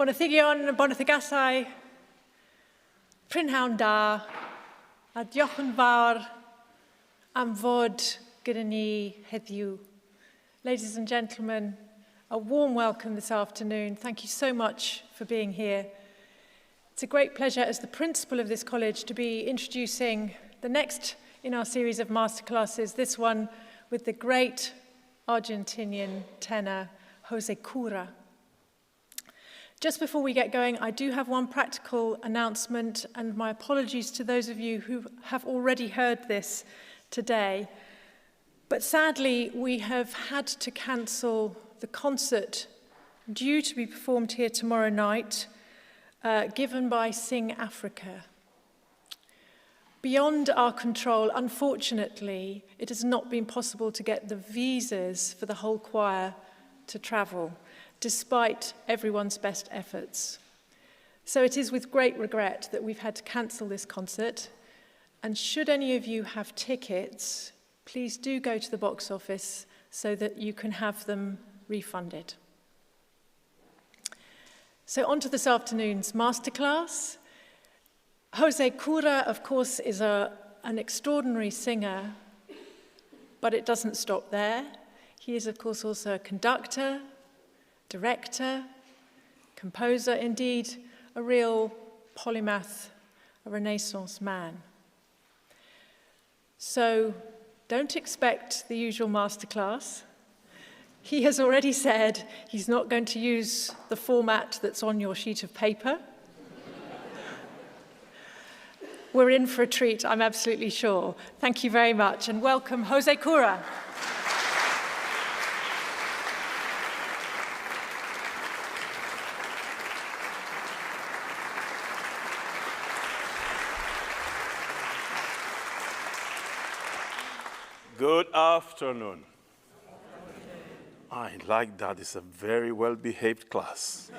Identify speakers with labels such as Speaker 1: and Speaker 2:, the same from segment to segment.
Speaker 1: Bonathigion, Bonathigasai, Prynhawn da, a diolch yn fawr am fod gyda ni heddiw. Ladies and gentlemen, a warm welcome this afternoon. Thank you so much for being here. It's a great pleasure as the principal of this college to be introducing the next in our series of masterclasses, this one with the great Argentinian tenor, José Cura. Just before we get going, I do have one practical announcement, and my apologies to those of you who have already heard this today. But sadly, we have had to cancel the concert due to be performed here tomorrow night, given by Sing Africa. Beyond our control, unfortunately, it has not been possible to get the visas for the whole choir to travel, despite everyone's best efforts. So it is with great regret that we've had to cancel this concert. And should any of you have tickets, please do go to the box office so that you can have them refunded. So on to this afternoon's masterclass. José Cura, of course, is an extraordinary singer, but it doesn't stop there. He is, of course, also a conductor, director, composer, indeed, a real polymath, a Renaissance man. So don't expect the usual masterclass. He has already said he's not going to use the format that's on your sheet of paper. We're in for a treat, I'm absolutely sure. Thank you very much, and welcome José Cura.
Speaker 2: Good afternoon. I like that. It's a very well-behaved class.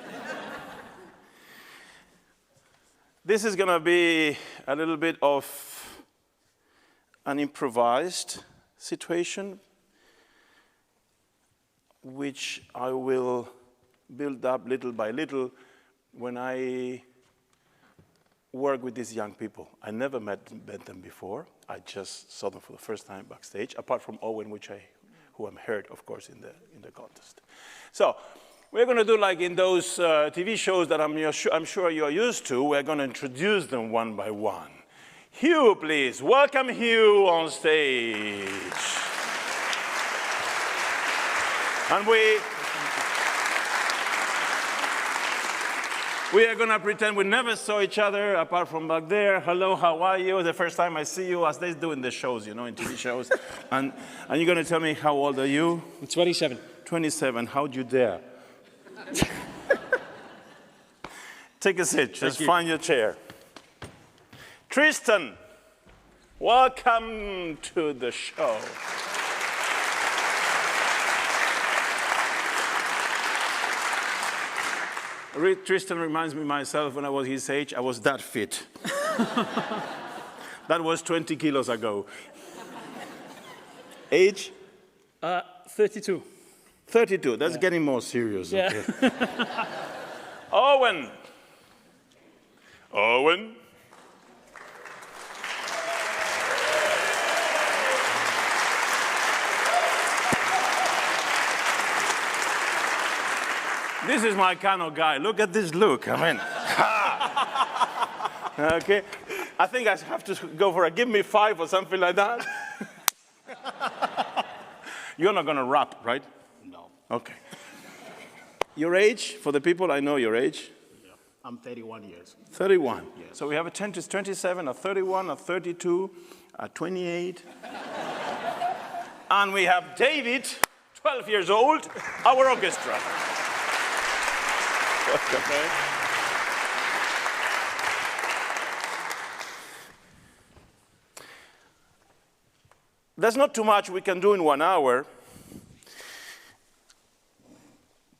Speaker 2: This is going to be a little bit of an improvised situation, which I will build up little by little when I work with these young people. I never met them before. I just saw them for the first time backstage, apart from Owen, who I'm heard, of course, in the contest. So we're going to do like in those TV shows that I'm sure you're used to. We're going to introduce them one by one. Hugh, please. Welcome Hugh on stage. And we are going to pretend we never saw each other apart from back there. Hello, how are you? The first time I see you, as they do in the shows, in TV shows. and you're going to tell me how old are you?
Speaker 3: I'm 27.
Speaker 2: 27. How'd you dare? Take a seat. Just find your chair. Tristan, welcome to the show. Tristan reminds me myself when I was his age, I was that fit. That was 20 kilos ago. Age?
Speaker 3: 32.
Speaker 2: 32, that's getting more serious.
Speaker 3: Yeah.
Speaker 2: Okay. Owen. Owen. This is my kind of guy. Look at this look. I mean, okay. I think I have to go for a give me 5 or something like that. You're not going to rap, right?
Speaker 3: No.
Speaker 2: Okay. Your age, for the people, I know your age.
Speaker 3: Yeah. I'm 31 years.
Speaker 2: 31.
Speaker 3: Yes.
Speaker 2: So we have a 27, a 31, a 32, a 28. And we have David, 12 years old, our orchestra. Okay. There's not too much we can do in 1 hour.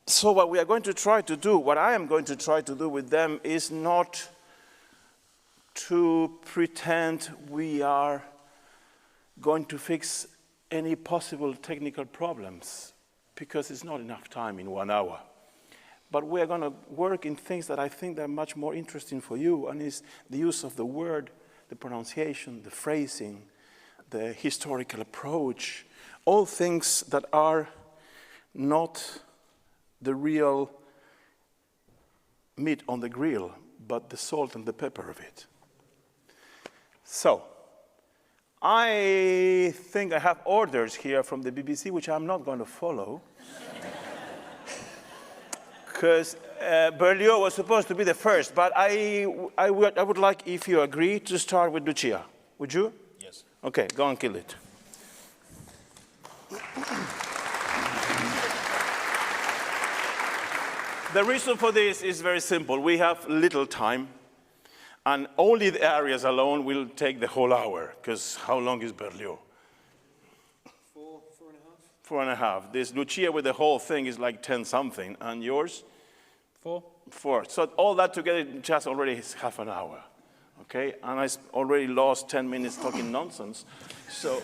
Speaker 2: So what we are going to try to do, what I am going to try to do with them is not to pretend we are going to fix any possible technical problems, because it's not enough time in 1 hour. But we're going to work in things that I think are much more interesting for you, and is the use of the word, the pronunciation, the phrasing, the historical approach, all things that are not the real meat on the grill, but the salt and the pepper of it. So, I think I have orders here from the BBC, which I'm not going to follow. Because Berlioz was supposed to be the first, but I would like, if you agree, to start with Lucia. Would you?
Speaker 3: Yes.
Speaker 2: Okay, go and kill it. The reason for this is very simple. We have little time, and only the arias alone will take the whole hour, because how long is Berlioz? 4.5. This Lucia with the whole thing is like 10-something, and yours? 4. So all that together just already is half an hour, okay? And I already lost 10 minutes talking nonsense. So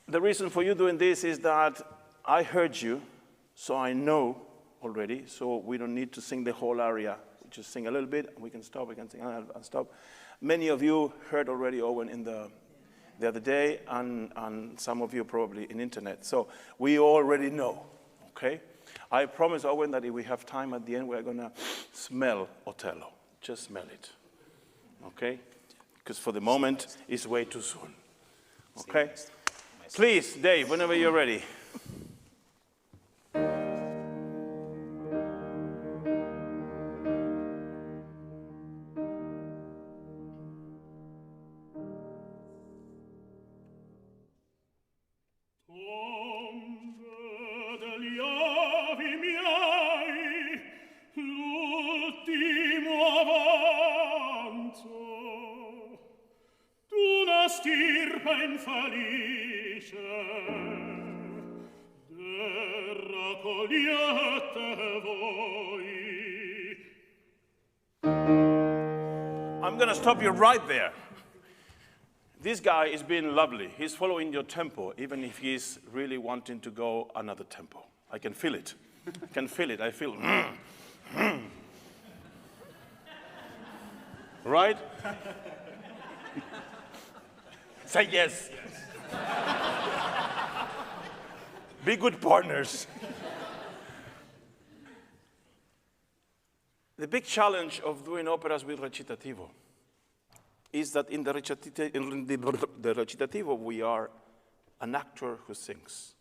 Speaker 2: the reason for you doing this is that I heard you, so I know already, so we don't need to sing the whole aria. We just sing a little bit, and we can stop, we can sing and stop. Many of you heard already Owen in the other day, and some of you probably in internet. So we already know, okay? I promise Owen that if we have time at the end, we're gonna smell Othello. Just smell it, okay? Because for the moment, it's way too soon, okay? Please, Dave, whenever you're ready. I'm going to stop you right there. This guy is being lovely. He's following your tempo, even if he's really wanting to go another tempo. I can feel it. I can feel it. I feel, Right? Say yes. Be good partners. The big challenge of doing operas with recitativo is that in the recitativo we are an actor who sings.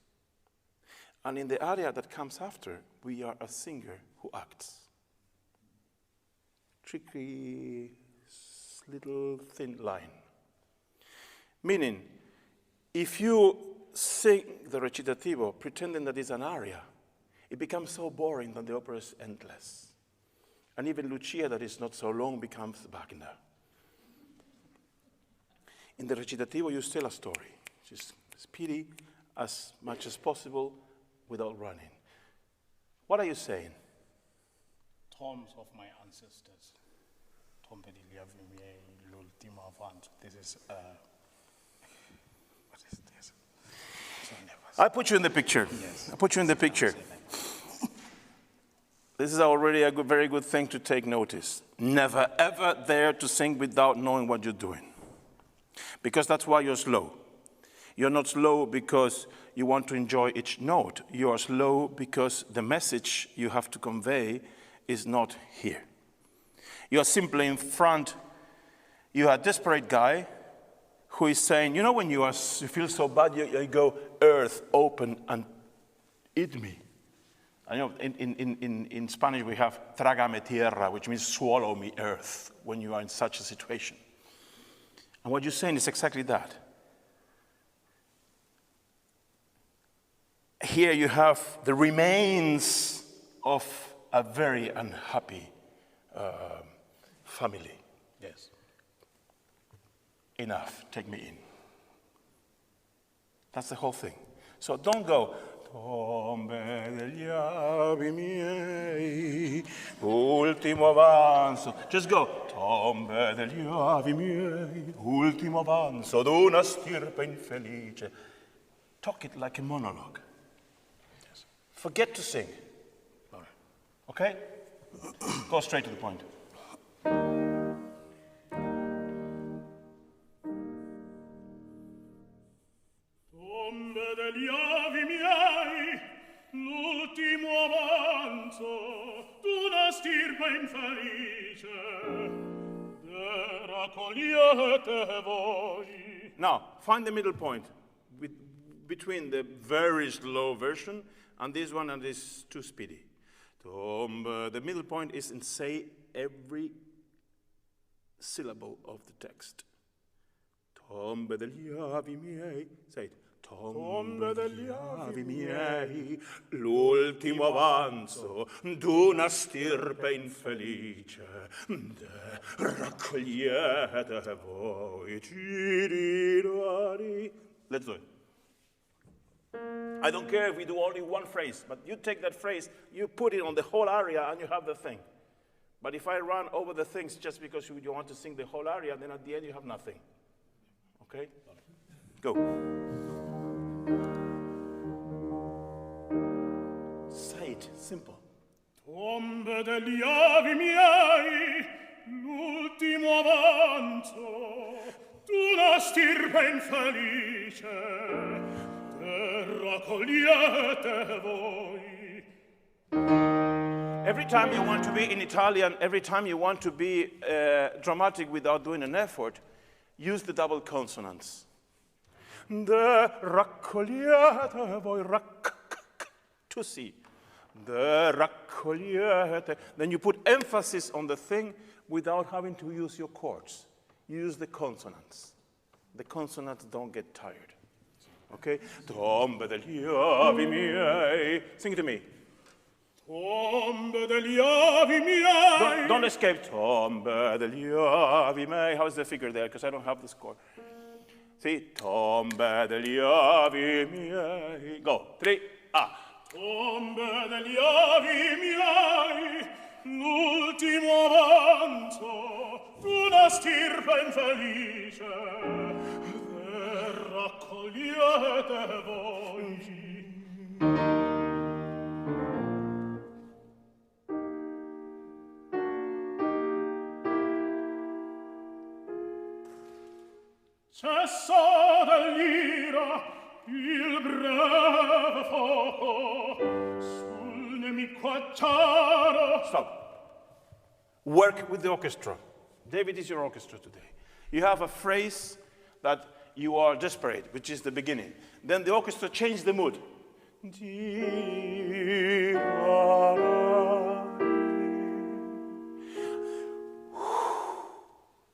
Speaker 2: And in the aria that comes after, we are a singer who acts. Tricky, little thin line. Meaning, if you sing the recitativo pretending that it's an aria, it becomes so boring that the opera is endless. And even Lucia, that is not so long, becomes Wagner. In the recitativo, you tell a story. Just speedy as much as possible without running. What are you saying?
Speaker 3: Tombs of my ancestors. This is, what is this?
Speaker 2: I put you in the picture.
Speaker 3: Yes.
Speaker 2: I put you in the picture. This is already a very good thing to take notice. Never, ever dare to sing without knowing what you're doing. Because that's why you're slow. You're not slow because you want to enjoy each note. You are slow because the message you have to convey is not here. You are simply in front. You are a desperate guy who is saying, you know, when you feel so bad, you go, earth, open and eat me. I know in Spanish we have trágame tierra, which means swallow me, earth, when you are in such a situation. And what you're saying is exactly that. Here you have the remains of a very unhappy family.
Speaker 3: Yes.
Speaker 2: Enough, take me in. That's the whole thing. So don't go, tombe degli avi miei, ultimo avanzo. Just go, tombe degli avi miei, ultimo avanzo d'una stirpe infelice. Talk it like a monologue. Yes. Forget to sing.
Speaker 3: All right.
Speaker 2: Okay? Go straight to the point.
Speaker 4: Tombe degli avi miei, l'ultimo avanzo d'una stirpe infelice, raccogliete voi.
Speaker 2: Now, find the middle point between the very slow version and this one, and this too speedy. The middle point is in say every syllable of the text. Tombe degli avi miei. Say it. Tombe degli avi miei, l'ultimo avanzo d'una stirpe infelice, raccogliete voi. Let's do it. I don't care if we do only one phrase, but you take that phrase, you put it on the whole aria, and you have the thing. But if I run over the things just because you want to sing the whole aria, then at the end you have nothing. Okay? Go. Say it, simple.
Speaker 4: Tombe degli avi miei, l'ultimo avanzo d'una stirpe infelice, raccogliete voi.
Speaker 2: Every time you want to be in Italian, every time you want to be dramatic without doing an effort, use the double consonants. De raccogliete voi, to see. De raccogliete. Then you put emphasis on the thing without having to use your chords. Use the consonants. The consonants don't get tired. Okay? Tombe degli avi miei. Sing it to me.
Speaker 4: Tombe degli avi miei.
Speaker 2: Don't escape. Tombe degli avi miei. How's the figure there? Because I don't have the score. See? Tombe degli avi miei. Go. 3, ah.
Speaker 4: Tombe degli avi miei, l'ultimo avanzo d'una stirpe infelice, raccogliete voi. Cessa dall'ira il breve fuoco sul nemico acciaro.
Speaker 2: Stop. Work with the orchestra. David is your orchestra today. You have a phrase that you are desperate, which is the beginning. Then the orchestra changes the mood.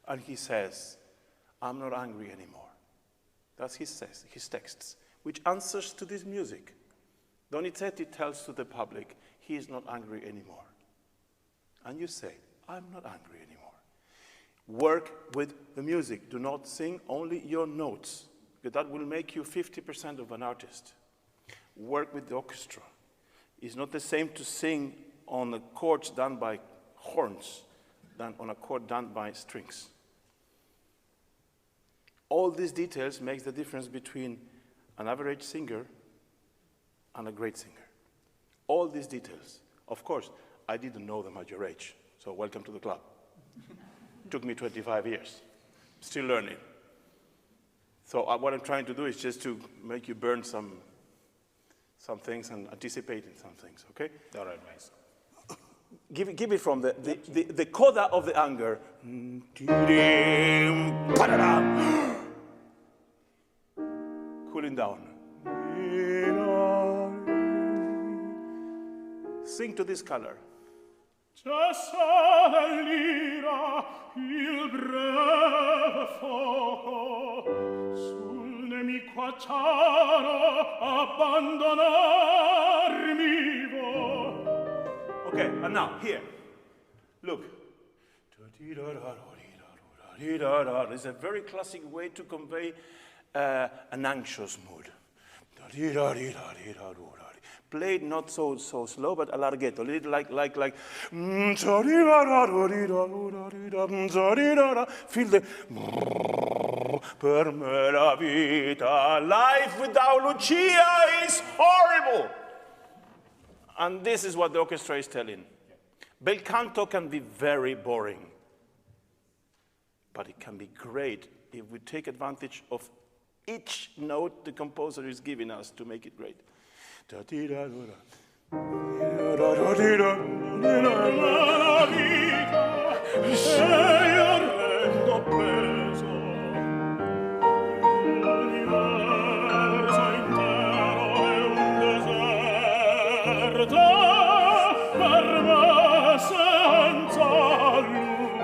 Speaker 2: And he says, I'm not angry anymore. That's his texts, which answers to this music. Donizetti tells to the public, he is not angry anymore. And you say, I'm not angry anymore. Work with the music. Do not sing only your notes, because that will make you 50% of an artist. Work with the orchestra. It's not the same to sing on the chords done by horns than on a chord done by strings. All these details makes the difference between an average singer and a great singer. All these details. Of course, I didn't know them at your age, so welcome to the club. Took me 25 years. Still learning. So what I'm trying to do is just to make you burn some things and anticipate in some things, okay?
Speaker 3: All right, nice.
Speaker 2: Give it from the coda of the anger. Cooling down. Sing to this color.
Speaker 4: Cessa dall'ira il breve fuoco sul nemico acciaro abbandonarmi vo.
Speaker 2: Okay, and now, here. Look. It's a very classic way to convey an anxious mood. Played not so slow, but allarghetto, a little like. Feel the. Per me la vita, life without Lucia is horrible. And this is what the orchestra is telling. Bel canto can be very boring, but it can be great if we take advantage of each note the composer is giving us to make it great.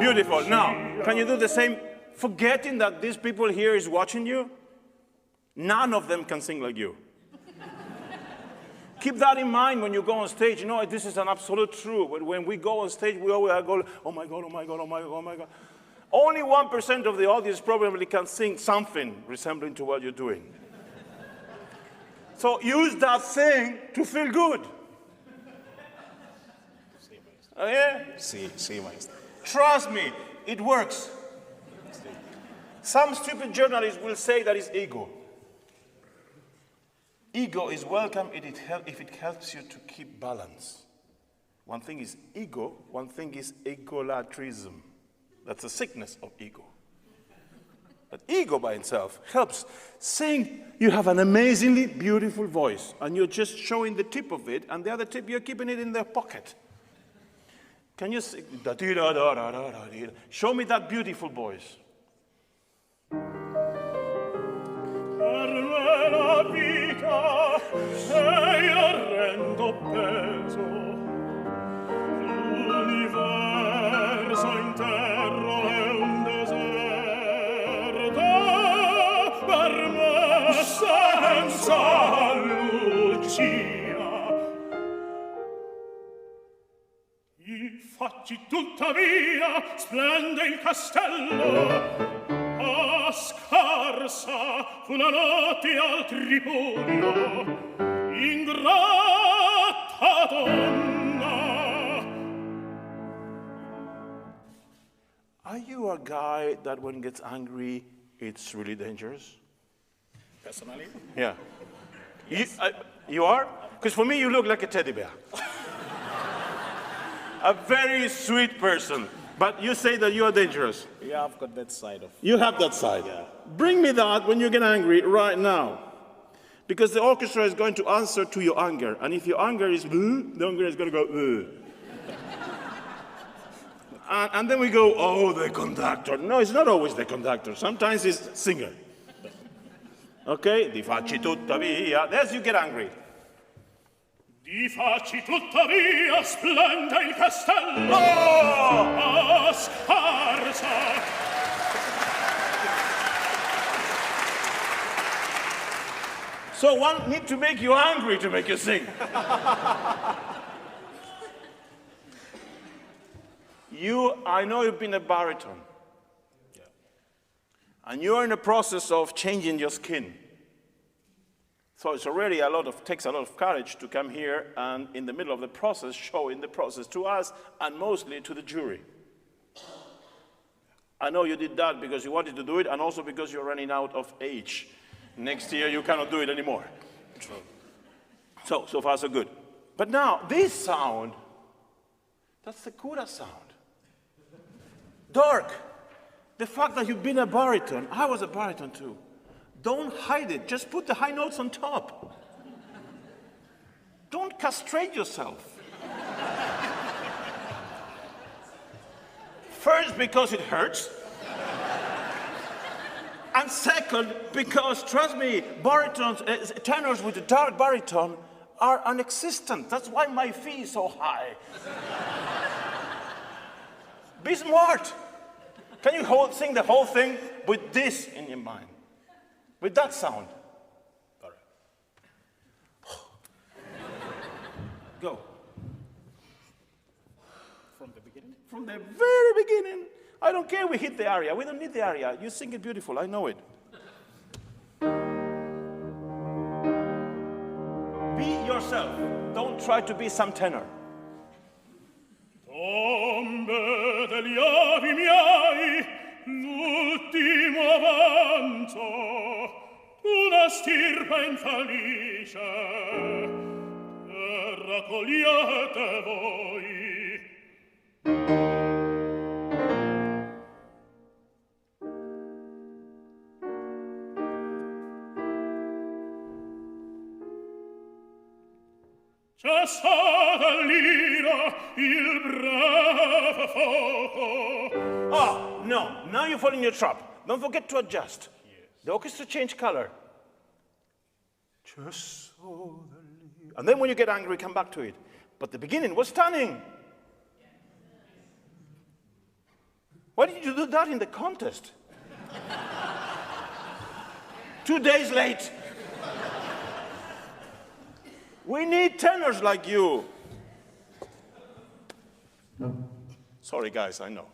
Speaker 2: Beautiful. Now, can you do the same, forgetting that these people here is watching you? None of them can sing like you. Keep that in mind when you go on stage. You know, this is an absolute truth. But when we go on stage, we always go, oh my God, oh my God, oh my God, oh my God. Only 1% of the audience probably can sing something resembling to what you're doing. So use that thing to feel good. Oh, yeah?
Speaker 3: Sí, maestro.
Speaker 2: Trust me, it works. Some stupid journalists will say that it's ego. Ego is welcome if it helps you to keep balance. One thing is ego, one thing is egolatrism. That's a sickness of ego. But ego by itself helps. Saying you have an amazingly beautiful voice, and you're just showing the tip of it, and the other tip, you're keeping it in the pocket. Can you sing? Show me that beautiful voice.
Speaker 4: Per me la vita sei orrendo peso, l'universo intero è un deserto, per me senza Lucia. Infatti tuttavia splende il castello, a scarsa fu la notte al tripudio, ingrata donna.
Speaker 2: Are you a guy that when he gets angry, it's really dangerous?
Speaker 3: Personally?
Speaker 2: Yeah.
Speaker 3: Yes.
Speaker 2: You are? Because for me, you look like a teddy bear. A very sweet person. But you say that you are dangerous.
Speaker 3: Yeah, I've got that side of.
Speaker 2: You have that side.
Speaker 3: Yeah.
Speaker 2: Bring me that when you get angry right now. Because the orchestra is going to answer to your anger. And if your anger is boo, the anger is going to go boo. And then we go, oh, the conductor. No, it's not always the conductor. Sometimes it's singer. Okay? Di facci tuttavia. There's you get angry.
Speaker 4: Di facci tuttavia splende il castello, a scarsa.
Speaker 2: So one need to make you angry to make you sing. I know you've been a baritone.
Speaker 3: Yeah.
Speaker 2: And you're in the process of changing your skin. So it's already takes a lot of courage to come here and in the middle of the process, showing the process to us and mostly to the jury. I know you did that because you wanted to do it and also because you're running out of age. Next year you cannot do it anymore.
Speaker 3: True.
Speaker 2: So far so good. But now, this sound, that's the Cura sound. Dark. The fact that you've been a baritone, I was a baritone too. Don't hide it. Just put the high notes on top. Don't castrate yourself. First, because it hurts. And second, because, trust me, baritones, tenors with a dark baritone are non-existent. That's why my fee is so high. Be smart. Can you sing the whole thing with this in your mind? With that sound.
Speaker 3: All right.
Speaker 2: Go.
Speaker 3: From the beginning?
Speaker 2: From the very beginning. I don't care we hit the aria. We don't need the aria. You sing it beautiful. I know it. Be yourself. Don't try to be some tenor.
Speaker 4: Tombe degli avi miei, l'ultimo avanzo, una stirpe infelice, terra raccogliete voi. Cessate all'ira il breve fuoco.
Speaker 2: Oh, no, now you fall in your trap. Don't forget to adjust. Yes. The orchestra changed color. Just so the lira. And then when you get angry, come back to it. But the beginning was stunning. Why did you do that in the contest? 2 days late. We need tenors like you. Sorry, guys, I know.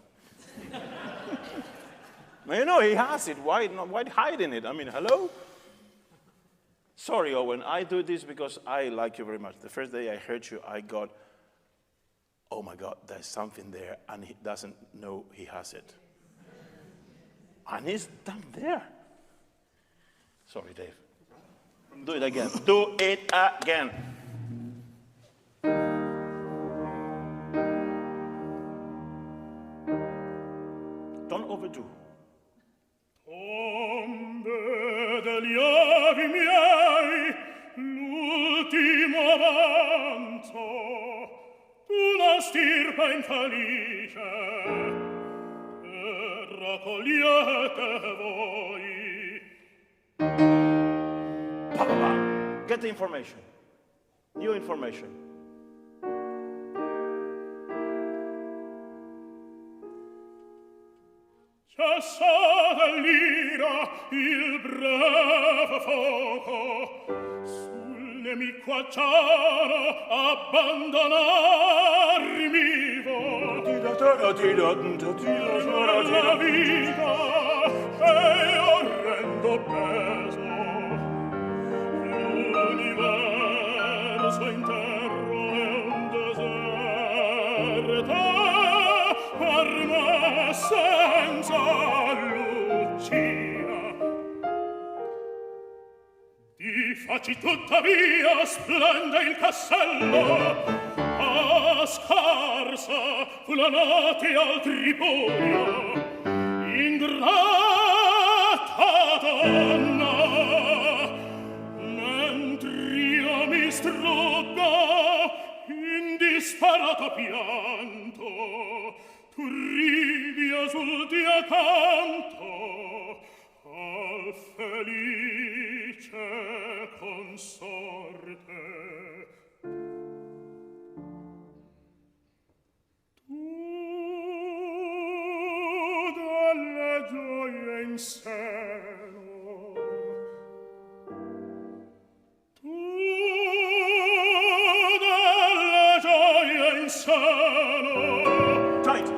Speaker 2: But you know, he has it. Why hiding it? I mean, hello? Sorry, Owen, I do this because I like you very much. The first day I heard you, I got, oh my God, there's something there, and he doesn't know he has it. And it's down there. Sorry, Dave. Do it again. Do it again. Don't overdo.
Speaker 4: Tombe degli avi miei, l'ultimo avanzo, una stirpe infelice, e raccogliete voi.
Speaker 2: Get the information. New information.
Speaker 4: Cessate l'ira, il breve fuoco, sul nemico acciaro abbandonarmi vo. La vita è orrendo peso, l'universo intero è un deserto, per me senza lucina. Di facci tuttavia splende il castello, a scarsa fu la notte al Tripolio, ingrata donna, mentr'io mi struggo in disperato pianto, tu ridi esulti accanto al felice consorte. Tu dalle gioie in seno, tu dalle gioie in seno.
Speaker 2: Tight.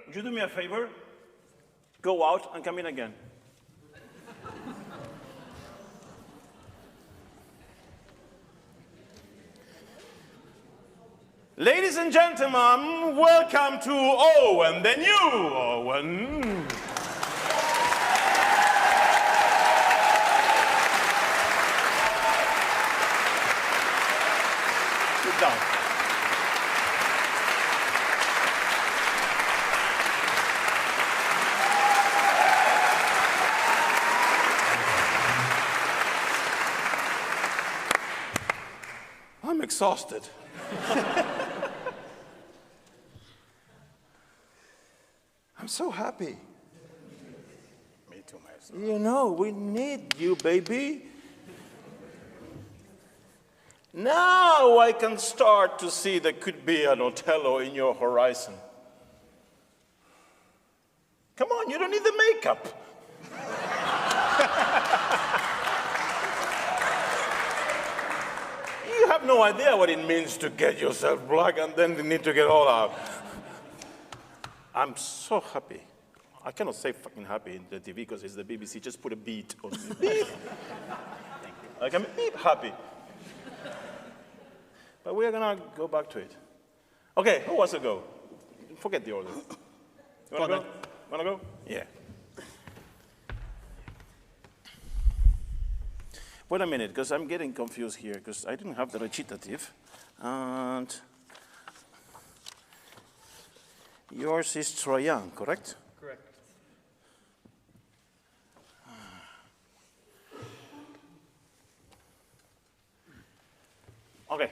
Speaker 2: Would you do me a favor? Go out and come in again. Ladies and gentlemen, welcome to Owen, the new Owen. Sit down. I'm exhausted. I'm so happy.
Speaker 3: Me too, maestro.
Speaker 2: You know, we need you, baby. Now I can start to see there could be an Othello in your horizon. Come on, you don't need the makeup. You have no idea what it means to get yourself black and then you need to get all out. I'm so happy. I cannot say fucking happy in the TV because it's the BBC. Just put a beat on me. Beep. I can beep happy. But we're going to go back to it. Okay, who wants to go? Forget the order. You want to go? Want to go? Yeah. Wait a minute, because I'm getting confused here, because I didn't have the recitative. And yours is Troyan, correct?
Speaker 5: Correct.
Speaker 2: Okay.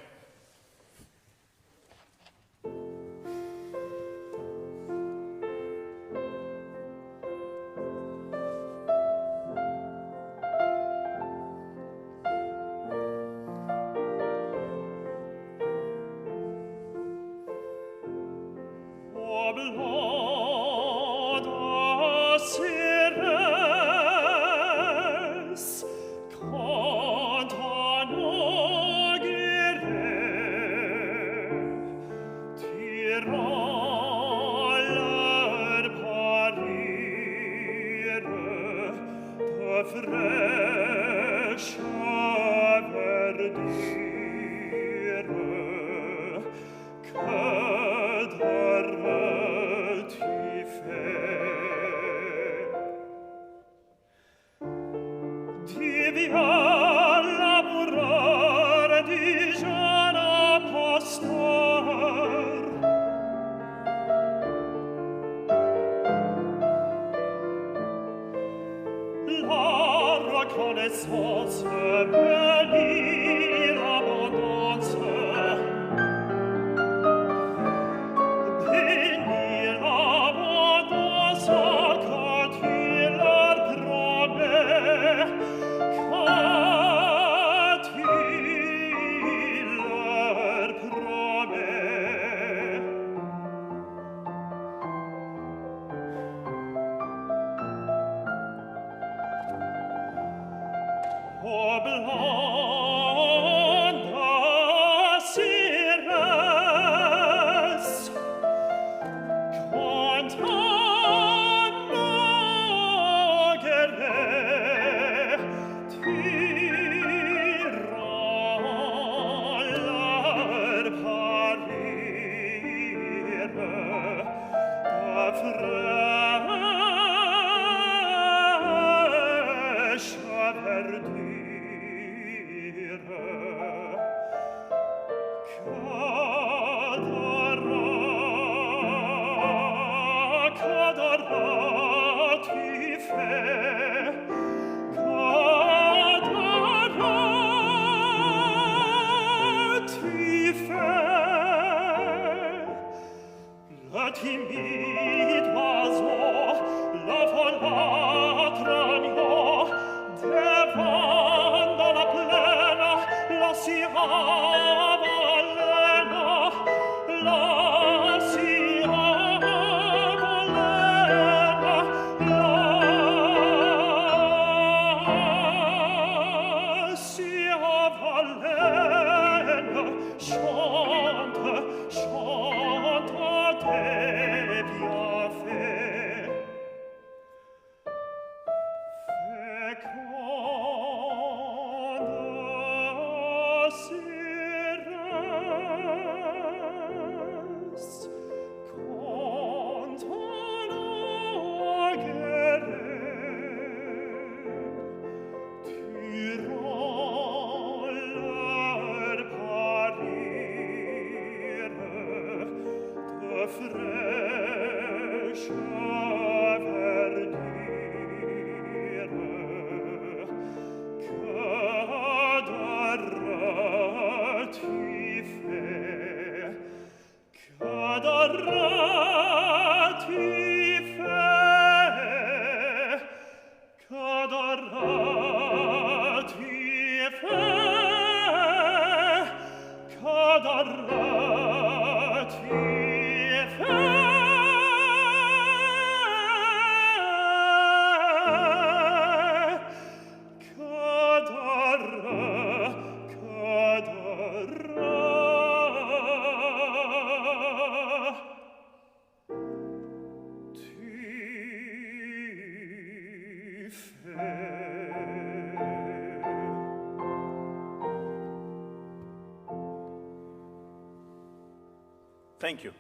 Speaker 2: Thank you.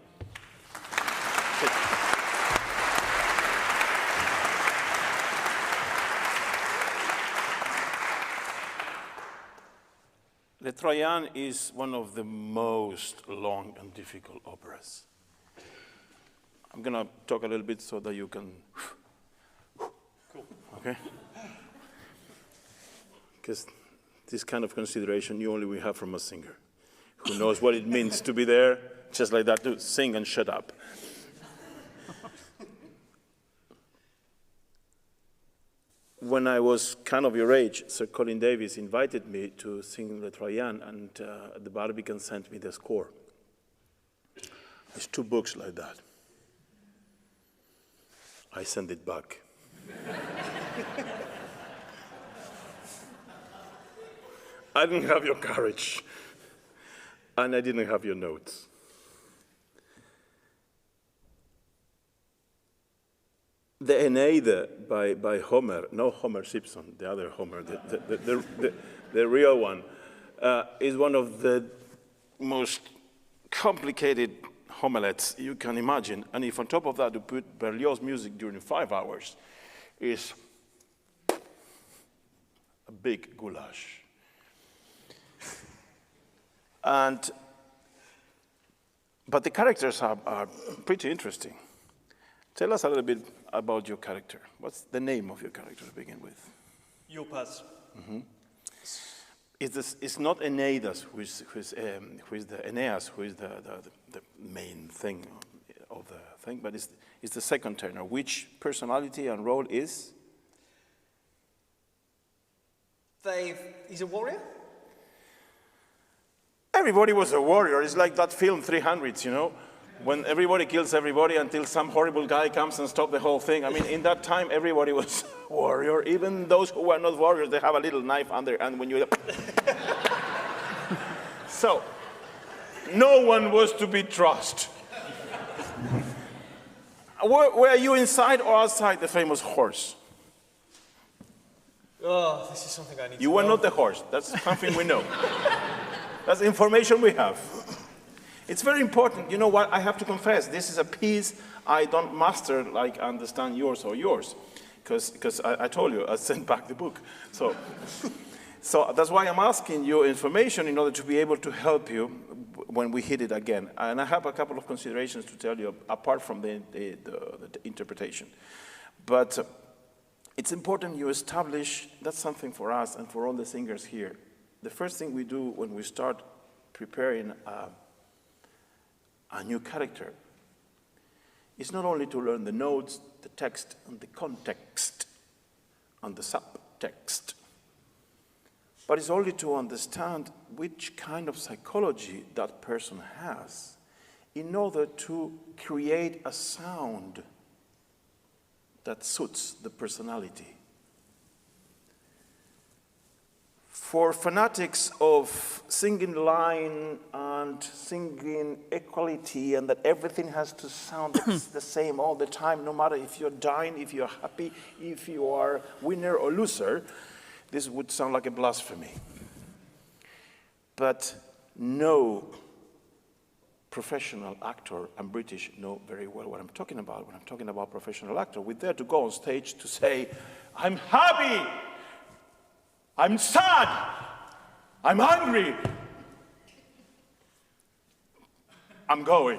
Speaker 2: Le Troyan is one of the most long and difficult operas. I'm going to talk a little bit so that you can... Cool. Okay? Because this kind of consideration we have from a singer who knows what it means to be there, just like that, to sing and shut up. When I was kind of your age, Sir Colin Davis invited me to sing Le Troyan, and the Barbican sent me the score. It's 2 books like that. I sent it back. I didn't have your courage, and I didn't have your notes. The Aeneid by Homer, no Homer Simpson, the other Homer, the real one, is one of the most complicated homilets you can imagine. And if on top of that you put Berlioz music during 5 hours, is a big goulash. But the characters are pretty interesting. Tell us a little bit about your character. What's the name of your character to begin with?
Speaker 5: Yopaz.
Speaker 2: Mm-hmm. It's not Aeneas who is the Aeneas who is the main thing of the thing, but it's the second tenor. Which personality and role is?
Speaker 5: He's a warrior?
Speaker 2: Everybody was a warrior. It's like that film 300, you know, when everybody kills everybody until some horrible guy comes and stops the whole thing. I mean, in that time, everybody was a warrior. Even those who were not warriors, they have a little knife under, and when you... So, no one was to be trusted. Were you inside or outside the famous horse?
Speaker 5: Oh, this is something I need to know.
Speaker 2: You were not the horse. That's something we know. That's information we have. It's very important. You know what? I have to confess, this is a piece I don't master like understand yours or yours. Because I told you, I sent back the book. So that's why I'm asking you information in order to be able to help you when we hit it again. And I have a couple of considerations to tell you apart from the interpretation. But it's important you establish, that's something for us and for all the singers here. The first thing we do when we start preparing a new character is not only to learn the notes, the text, and the context, and the subtext, but it's only to understand which kind of psychology that person has in order to create a sound that suits the personality. For fanatics of singing line and singing equality and that everything has to sound the same all the time, no matter if you're dying, if you're happy, if you are winner or loser, this would sound like a blasphemy. But no professional actor, and British know very well what I'm talking about. When I'm talking about professional actor, we're there to go on stage to say, I'm happy, I'm sad, I'm hungry, I'm going.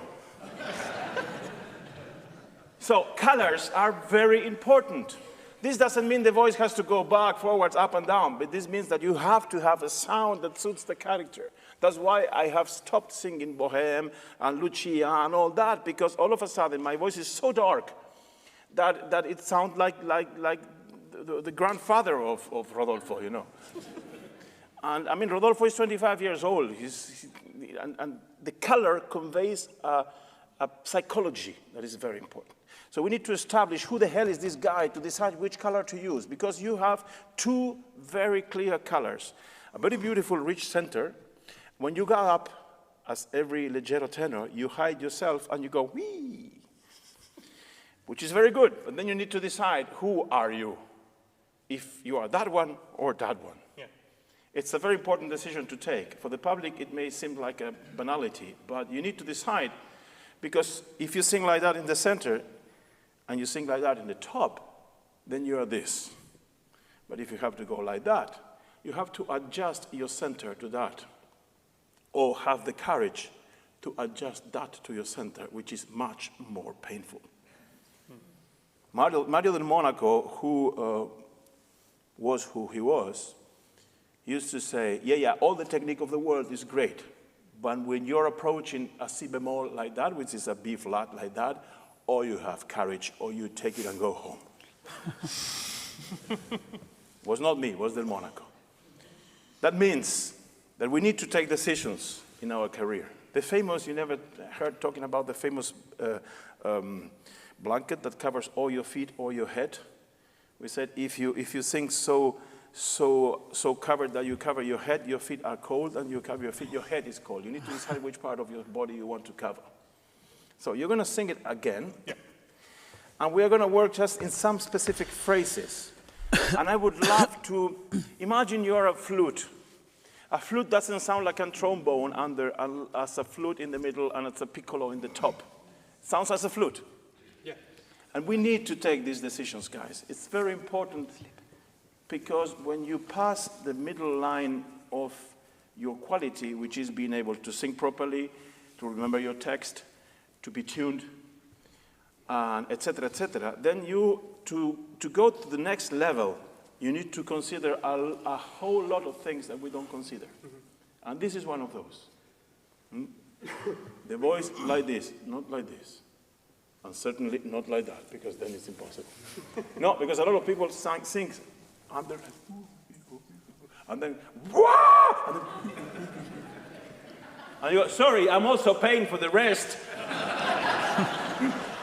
Speaker 2: So colors are very important. This doesn't mean the voice has to go back, forwards, up and down, but this means that you have to have a sound that suits the character. That's why I have stopped singing Bohème and Lucia and all that, because all of a sudden my voice is so dark that it sounds like the grandfather of Rodolfo, you know. And I mean, Rodolfo is 25 years old, and the color conveys a psychology that is very important. So we need to establish who the hell is this guy to decide which color to use, because you have two very clear colors. A very beautiful, rich center. When you go up, as every leggero tenor, you hide yourself and you go, wee, which is very good. But then you need to decide, who are you? If you are that one or that one.
Speaker 5: Yeah.
Speaker 2: It's a very important decision to take. For the public, it may seem like a banality, but you need to decide Because if you sing like that in the center, and you sing like that in the top, then you are this. But if you have to go like that, you have to adjust your center to that, or have the courage to adjust that to your center, which is much more painful. Mario del Monaco, who was who he was, used to say, yeah, all the technique of the world is great, but when you're approaching a C bemol like that, which is a B flat like that, or you have courage, or you take it and go home. Was not me, was del Monaco. That means that we need to take decisions in our career. The famous, you never heard talking about the famous blanket that covers all your feet or your head. We said if you sing so covered that you cover your head, your feet are cold, and you cover your feet, your head is cold. You need to decide which part of your body you want to cover. So you're going to sing it again, and we are going to work just in some specific phrases. And I would love to imagine you're a flute. A flute doesn't sound like a trombone as a flute in the middle and it's a piccolo in the top. It sounds as a flute.
Speaker 5: Yeah.
Speaker 2: And we need to take these decisions, guys. It's very important because when you pass the middle line of your quality, which is being able to sing properly, to remember your text, to be tuned, and et cetera, then you, to go to the next level, you need to consider a whole lot of things that we don't consider. Mm-hmm. And this is one of those. The voice like this, not like this. And certainly not like that, because then it's impossible. No, because a lot of people sing and they're like, and then, wah! And you go, sorry, I'm also paying for the rest.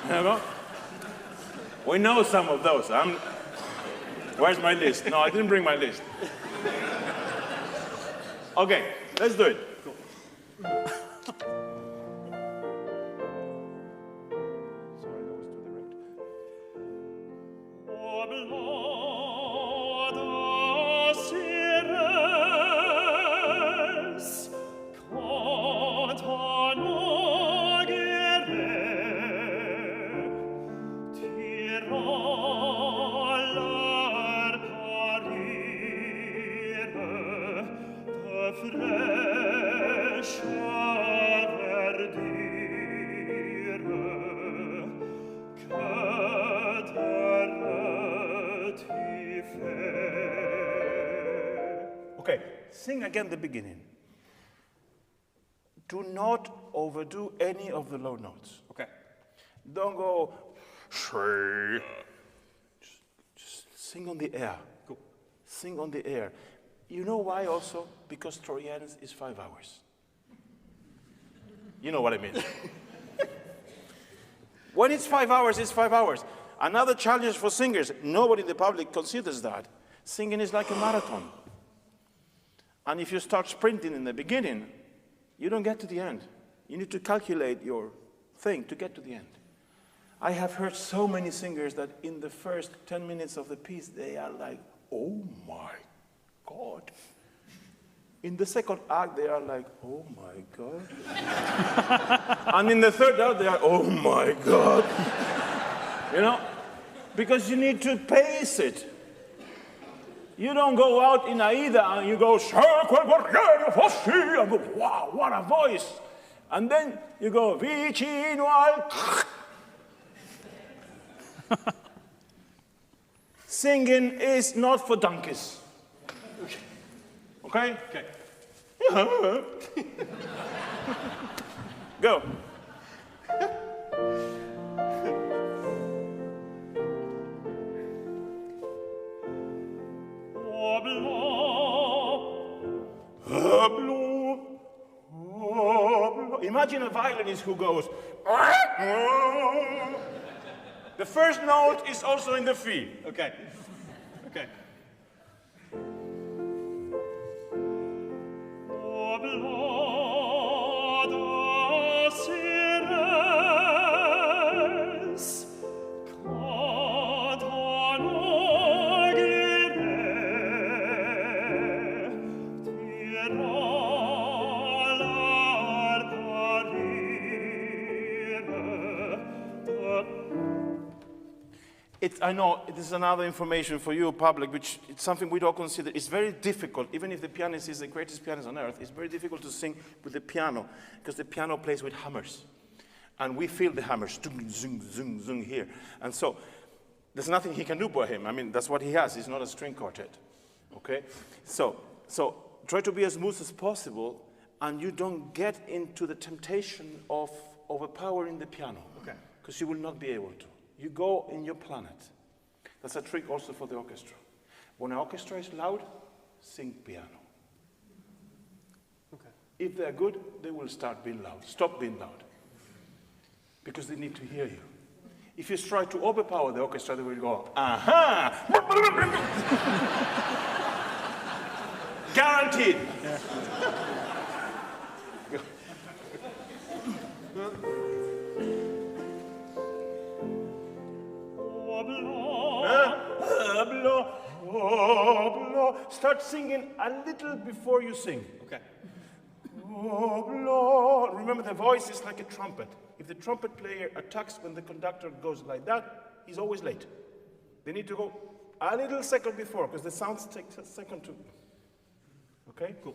Speaker 2: You know? We know some of those. Where's my list? No, I didn't bring my list. Okay, let's do it. Cool. Sorry, that was too direct. Okay, sing again the beginning. Do not overdo any of the low notes.
Speaker 5: Okay.
Speaker 2: Don't go, just sing on the air.
Speaker 5: Cool.
Speaker 2: Sing on the air. You know why also? Because Troyens is 5 hours. You know what I mean. When it's 5 hours, it's 5 hours. Another challenge for singers, nobody in the public considers that. Singing is like a marathon. And if you start sprinting in the beginning, you don't get to the end. You need to calculate your thing to get to the end. I have heard so many singers that in the first 10 minutes of the piece, they are like, oh my God. In the second act, they are like, oh my God. And in the third act, they are, oh my God. You know, because you need to pace it. You don't go out in Aida and you go, and go, wow, what a voice. And then you go, vicino al. Singing is not for donkeys. Okay?
Speaker 5: Okay.
Speaker 2: Go. Imagine a violinist who goes. The first note is also in the fee.
Speaker 5: Okay. Okay.
Speaker 2: I know this is another information for you, public, which it's something we don't consider. It's very difficult, even if the pianist is the greatest pianist on earth, it's very difficult to sing with the piano, because the piano plays with hammers. And we feel the hammers, zung, zung, zung, zung here. And so, there's nothing he can do for him. I mean, that's what he has. He's not a string quartet, okay? So try to be as smooth as possible, and you don't get into the temptation of overpowering the piano, okay? Because you will not be able to. You go in your planet. That's a trick also for the orchestra. When an orchestra is loud, sing piano.
Speaker 5: Okay.
Speaker 2: If they're good, they will start being loud. Stop being loud. Because they need to hear you. If you try to overpower the orchestra, they will go, aha! Guaranteed. Yeah. Start singing a little before you sing.
Speaker 5: Okay.
Speaker 2: Remember, the voice is like a trumpet. If the trumpet player attacks when the conductor goes like that, he's always late. They need to go a little second before, because the sounds take a second to. Okay? Cool.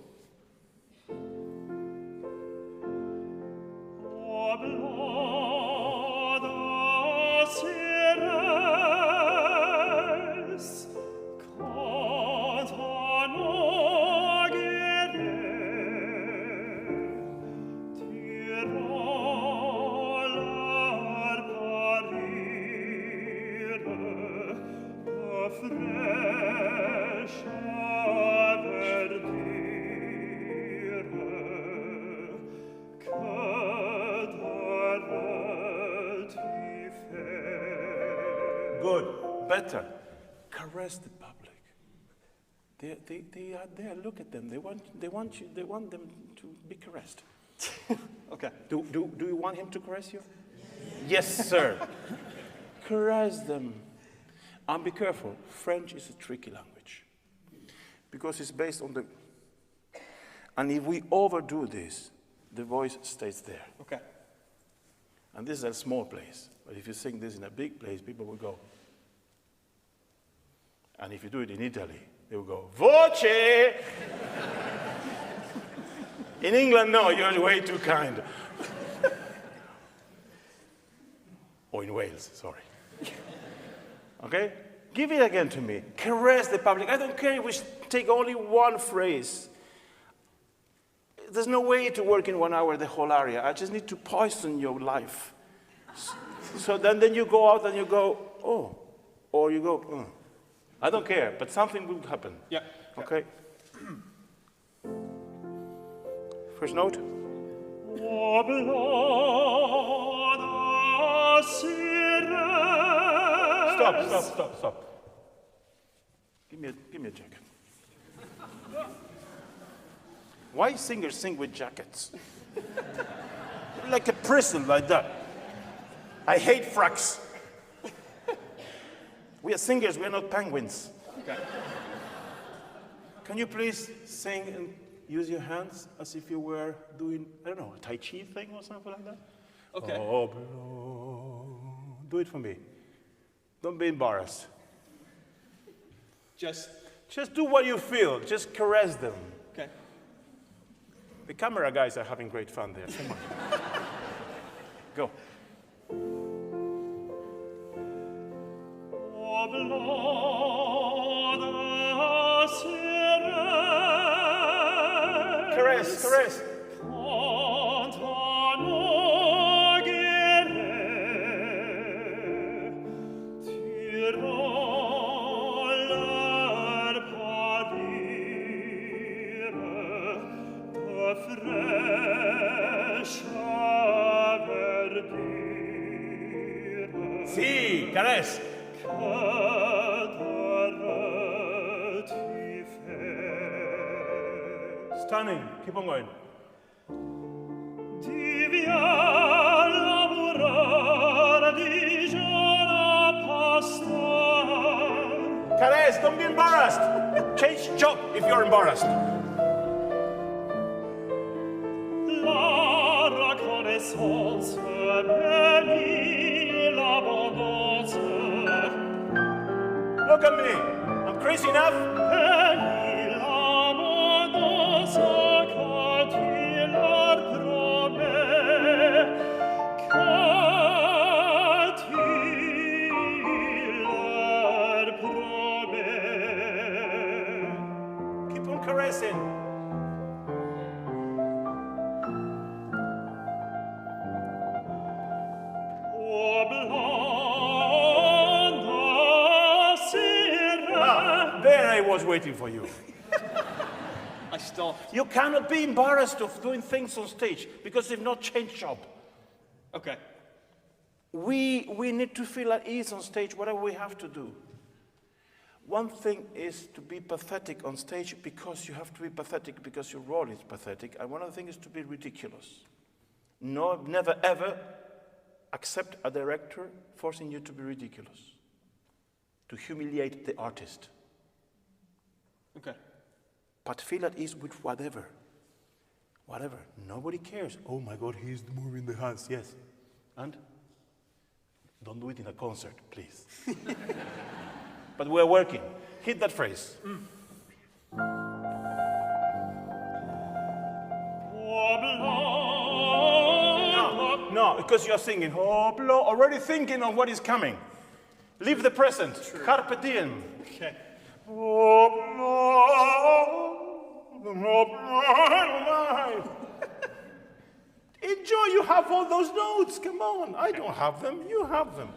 Speaker 2: Good, better. Caress the public. They are there. Look at them. They want them to be caressed.
Speaker 5: Okay.
Speaker 2: Do you want him to caress you? Yes, sir. Caress them. And be careful. French is a tricky language because it's based on the. And if we overdo this, the voice stays there.
Speaker 5: Okay.
Speaker 2: And this is a small place. But if you sing this in a big place, people will go. And if you do it in Italy, they will go, voce! In England, no, you're way too kind. Or in Wales, sorry. Okay? Give it again to me. Caress the public. I don't care if we take only one phrase. There's no way to work in 1 hour the whole aria. I just need to poison your life. So then you go out and you go, oh, or you go, oh. I don't care, but something will happen.
Speaker 5: Yeah.
Speaker 2: Okay? First note. Stop. Give me a jacket. Why singers sing with jackets? Like a prison, like that. I hate frocks. We are singers, we are not penguins.
Speaker 5: Okay.
Speaker 2: Can you please sing and use your hands as if you were doing, I don't know, a Tai Chi thing or something like that?
Speaker 5: Okay.
Speaker 2: Oh, do it for me. Don't be embarrassed.
Speaker 5: Just
Speaker 2: do what you feel. Just caress them.
Speaker 5: okay.
Speaker 2: The camera guys are having great fun there. Come on. Go. Caress. Sì, caress. Stunning. Keep on going. Caress, don't be embarrassed. Change job if you're embarrassed. Look at me. I'm crazy enough. Keep on caressing. There I was waiting for you.
Speaker 5: I stopped.
Speaker 2: You cannot be embarrassed of doing things on stage because they've not changed job.
Speaker 5: Okay.
Speaker 2: We need to feel at ease on stage, whatever we have to do. One thing is to be pathetic on stage because you have to be pathetic because your role is pathetic. And one other thing is to be ridiculous. No, never ever accept a director forcing you to be ridiculous, to humiliate the artist.
Speaker 5: Okay.
Speaker 2: But feel at ease with whatever. Whatever. Nobody cares. Oh my God, he's moving the hands. Yes. And? Don't do it in a concert, please. But we're working. Hit that phrase. No, because you're singing. Already thinking of what is coming. Live the present. Carpe diem.
Speaker 5: Okay.
Speaker 2: Enjoy, you have all those notes. Come on. I don't have them. You have them.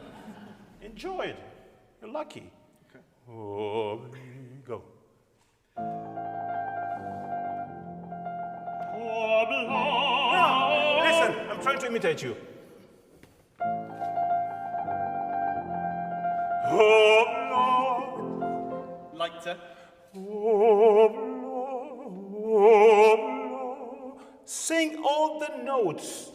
Speaker 2: Enjoy it. You're lucky.
Speaker 5: Okay.
Speaker 2: Go. Now, listen, I'm trying to imitate you.
Speaker 5: Lighter.
Speaker 2: Sing all the notes.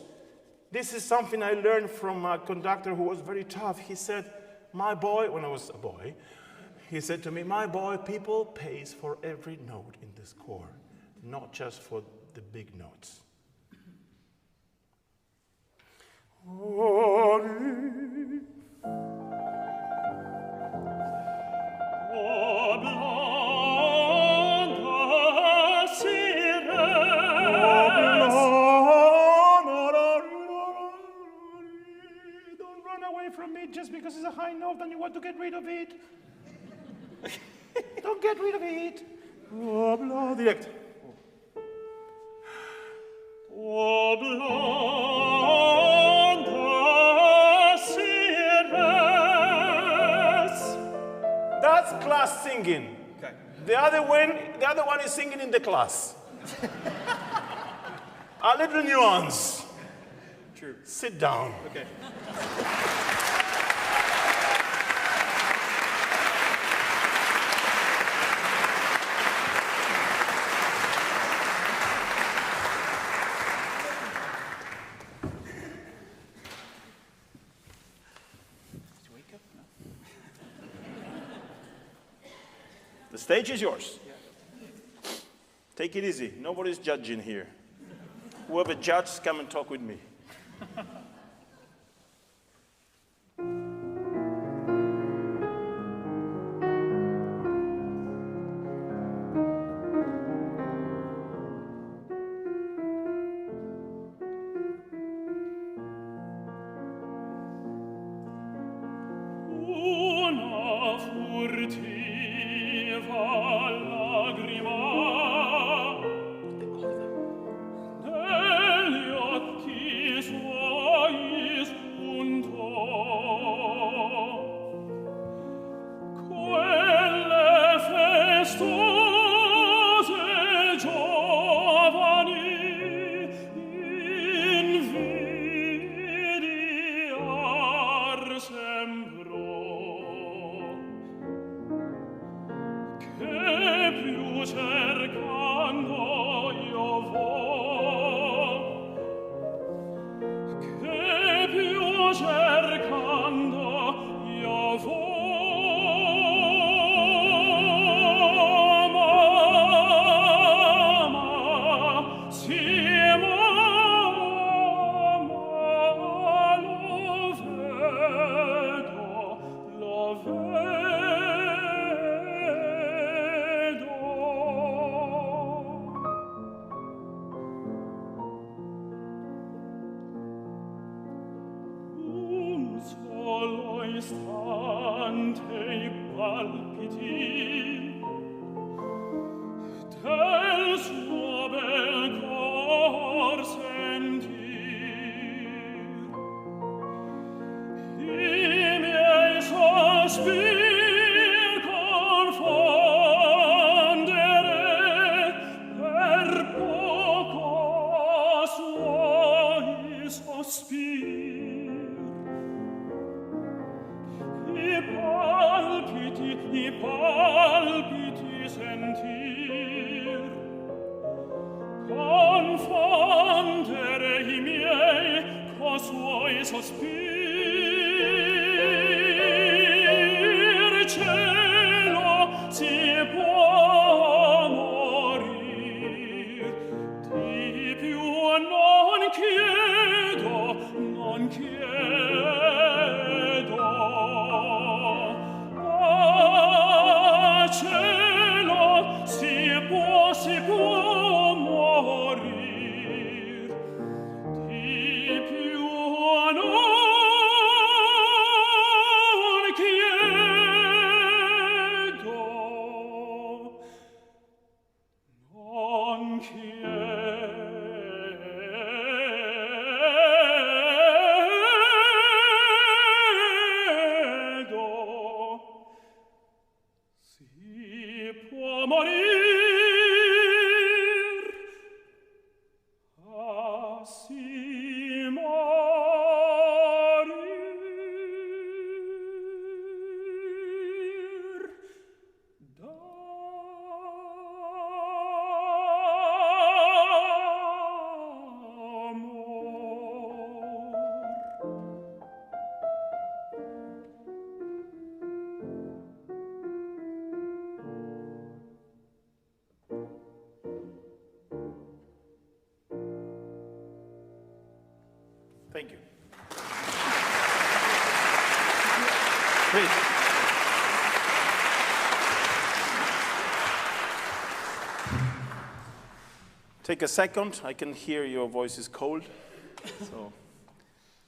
Speaker 2: This is something I learned from a conductor who was very tough. He said, my boy, when I was a boy, he said to me, my boy, people pays for every note in the score, not just for the big notes. Don't run away from me just because it's a high note and you want to get rid of it. Don't get rid of it. Direct. That's class singing.
Speaker 5: Okay.
Speaker 2: The other one is singing in the class. A little nuance.
Speaker 5: True.
Speaker 2: Sit down.
Speaker 5: Okay.
Speaker 2: The stage is yours. Take it easy. Nobody's judging here. Whoever judges, come and talk with me.
Speaker 4: Una furtiva lagrima negli occhi suoi spuntò. Quelle festose giovani invidiar sembrò. Che più cercando io vo, che più cercando io vo, ma sì, ma lo vedo, palpiti del suo bel cor sentir, I miei sospir confondere per poco suoi sospir. I palpiti sentir, confondere I miei co suoi sospir. Cielo, si può morir, di più non chiedo, non chiedo. Cielo, si può morir, di più non chiedo, non chiedo. Si può morir, ah, si morir
Speaker 2: Thank you. Please. Take a second. I can hear your voice is cold.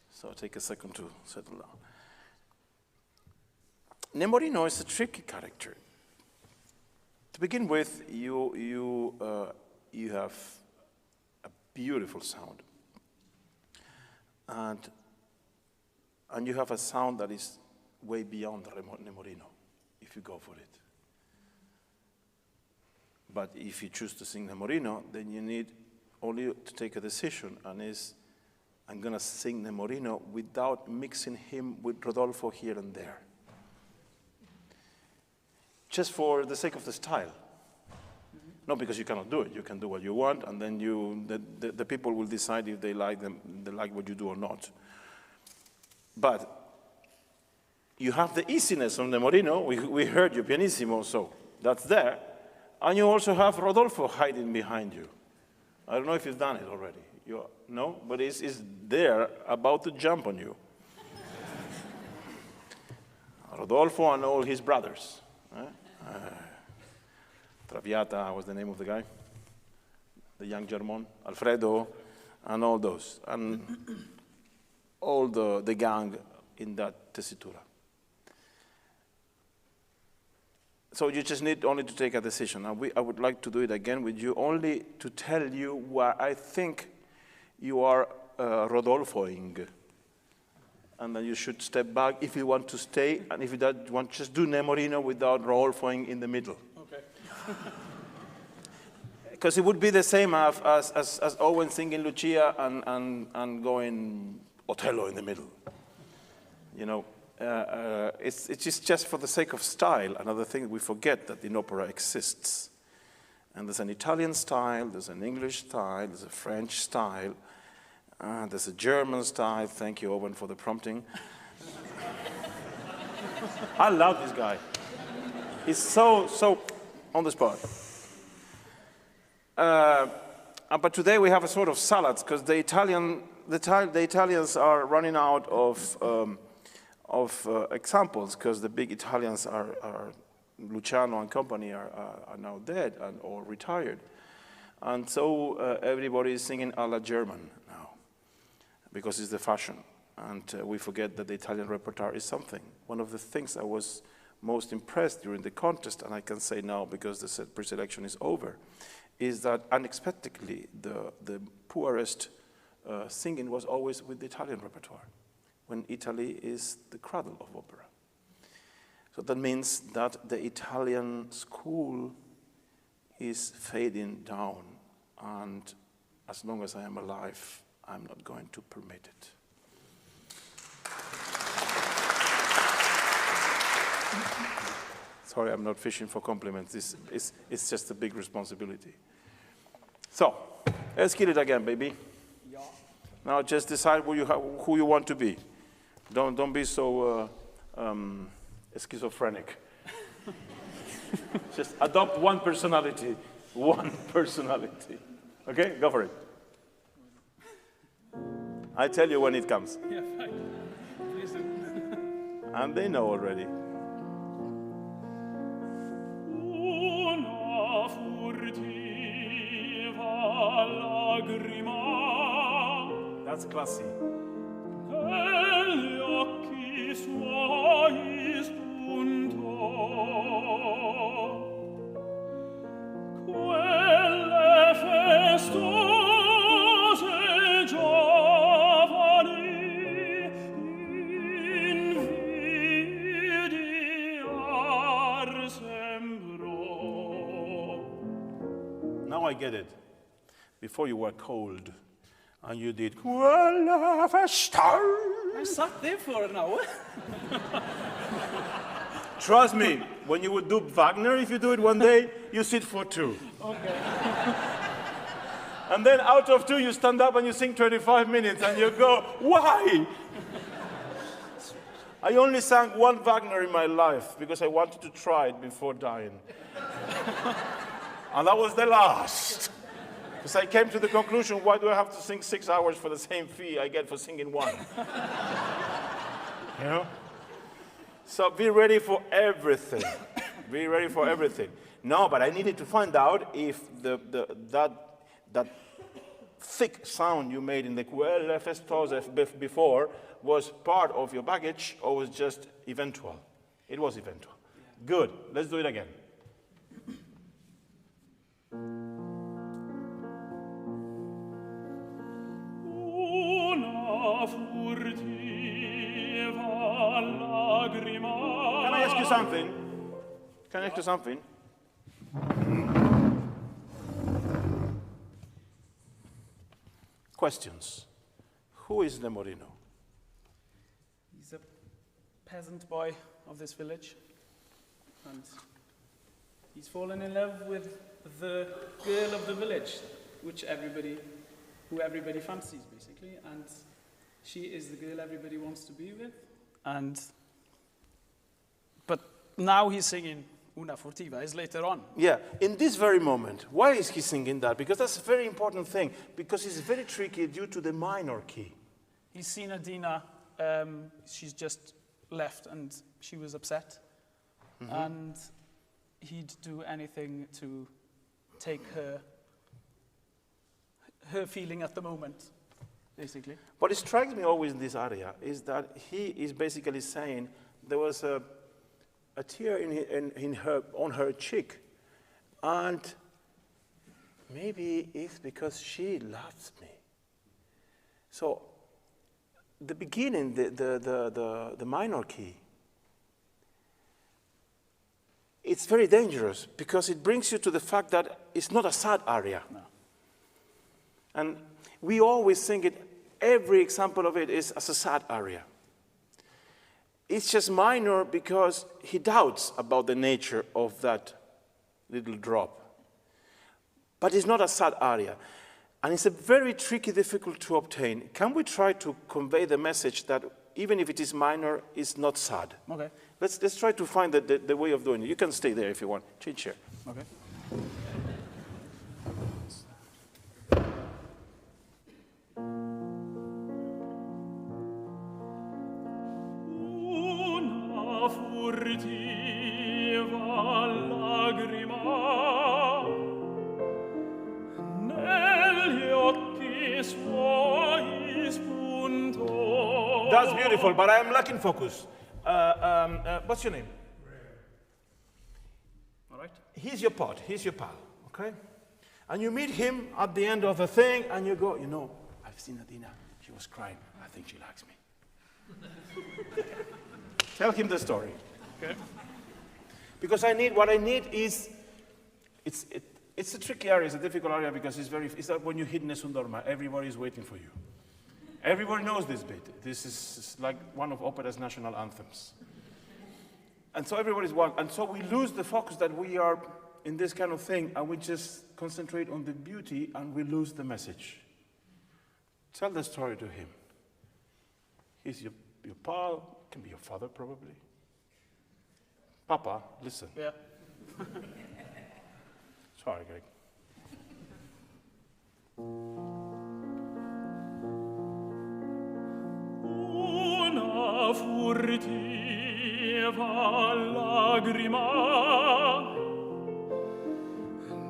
Speaker 2: So take a second to settle down. Nemorino is a tricky character. To begin with, you have a beautiful sound. And you have a sound that is way beyond Nemorino, if you go for it. But if you choose to sing Nemorino, then you need only to take a decision, and I'm going to sing Nemorino without mixing him with Rodolfo here and there. Just for the sake of the style. Not because you cannot do it. You can do what you want, and then the people will decide if they like what you do or not. But you have the easiness of Nemorino. We heard you pianissimo, so that's there. And you also have Rodolfo hiding behind you. I don't know if you've done it already. No? But it's there, about to jump on you. Rodolfo and all his brothers. Traviata was the name of the guy. The young German, Alfredo, and all those. And all the gang in that tessitura. So you just need only to take a decision. And I would like to do it again with you, only to tell you where I think you are Rodolfoing. And then you should step back if you want to stay, and if you don't want, just do Nemorino without Rodolfoing in the middle.
Speaker 5: Okay.
Speaker 2: Because it would be the same as Owen singing Lucia and going Otello in the middle. You know, it's just for the sake of style. Another thing we forget that in opera exists. And there's an Italian style, there's an English style, there's a French style, there's a German style. Thank you, Owen, for the prompting. I love this guy. He's so on the spot. But today we have a sort of salads because the Italians are running out of examples because the big Italians are Luciano and company are now dead or retired, and so everybody is singing a la German now because it's the fashion, and we forget that the Italian repertoire is something. One of the things I was most impressed during the contest, and I can say now because the pre-selection is over, is that unexpectedly the poorest singing was always with the Italian repertoire, when Italy is the cradle of opera. So that means that the Italian school is fading down, and as long as I am alive, I'm not going to permit it. Sorry, I'm not fishing for compliments. It's just a big responsibility. So, let's kill it again, baby.
Speaker 5: Ja.
Speaker 2: Now just decide who you want to be. Don't be so schizophrenic. Just adopt one personality. One personality. Okay, go for it. I tell you when it comes.
Speaker 5: Yeah, fine. Please do.
Speaker 2: And they know already.
Speaker 4: Una furtiva lagrima
Speaker 2: That's classy.
Speaker 4: negli occhi suoi spuntò. Quelle festose giovani invidiar sembrò.
Speaker 2: Now I get it. Before you were cold, and you did Quella festa.
Speaker 5: I sat there for an hour.
Speaker 2: Trust me, when you would do Wagner, if you do it one day, you sit for 2.
Speaker 5: Okay.
Speaker 2: And then out of 2, you stand up and you sing 25 minutes, and you go, why? I only sang 1 Wagner in my life because I wanted to try it before dying. And that was the last. Because I came to the conclusion, why do I have to sing 6 hours for the same fee I get for singing 1? You know? So be ready for everything. Be ready for everything. No, but I needed to find out if that thick sound you made in the quelle festose before was part of your baggage or was just eventual. It was eventual. Good. Let's do it again.
Speaker 4: Una furtiva lagrima.
Speaker 2: Can I ask you something? Can I ask you something? Questions. Who is Nemorino?
Speaker 5: He's a peasant boy of this village, and he's fallen in love with the girl of the village, who everybody fancies, basically, and she is the girl everybody wants to be with. But now he's singing Una furtiva, is later on.
Speaker 2: Yeah, in this very moment. Why is he singing that? Because that's a very important thing. Because it's very tricky due to the minor key.
Speaker 5: He's seen Adina, she's just left and she was upset. Mm-hmm. And he'd do anything to take her feeling at the moment, basically.
Speaker 2: What strikes me always in this area is that he is basically saying there was a tear on her cheek, and maybe it's because she loves me. So the beginning, the minor key, it's very dangerous because it brings you to the fact that it's not a sad aria.
Speaker 5: No.
Speaker 2: And we always think it, every example of it is as a sad aria. It's just minor because he doubts about the nature of that little drop. But it's not a sad aria. And it's a very tricky, difficult to obtain. Can we try to convey the message that even if it is minor, it's not sad?
Speaker 5: Okay.
Speaker 2: Let's try to find the way of doing it. You can stay there if you want. Change chair.
Speaker 5: Okay.
Speaker 4: Una furtiva lagrima negli occhi suoi spuntò.
Speaker 2: That's beautiful, but I am lacking focus. What's your name?
Speaker 5: right.
Speaker 2: He's your pod, he's your pal, okay? And you meet him at the end of the thing, and you go, you know, I've seen Adina, she was crying, I think she likes me. Tell him the story.
Speaker 5: Okay.
Speaker 2: Because what I need is, it's a tricky area, it's a difficult area because it's like when you hit Nessun Dorma, everybody is waiting for you. Everybody knows this bit. This is like one of opera's national anthems. And so everybody's one, and so we lose the focus that we are in this kind of thing, and we just concentrate on the beauty, and we lose the message. Tell the story to him. He's your pal, can be your father probably. Papa, listen.
Speaker 5: Yeah.
Speaker 2: Sorry, Greg.
Speaker 4: Una furtiva lagrima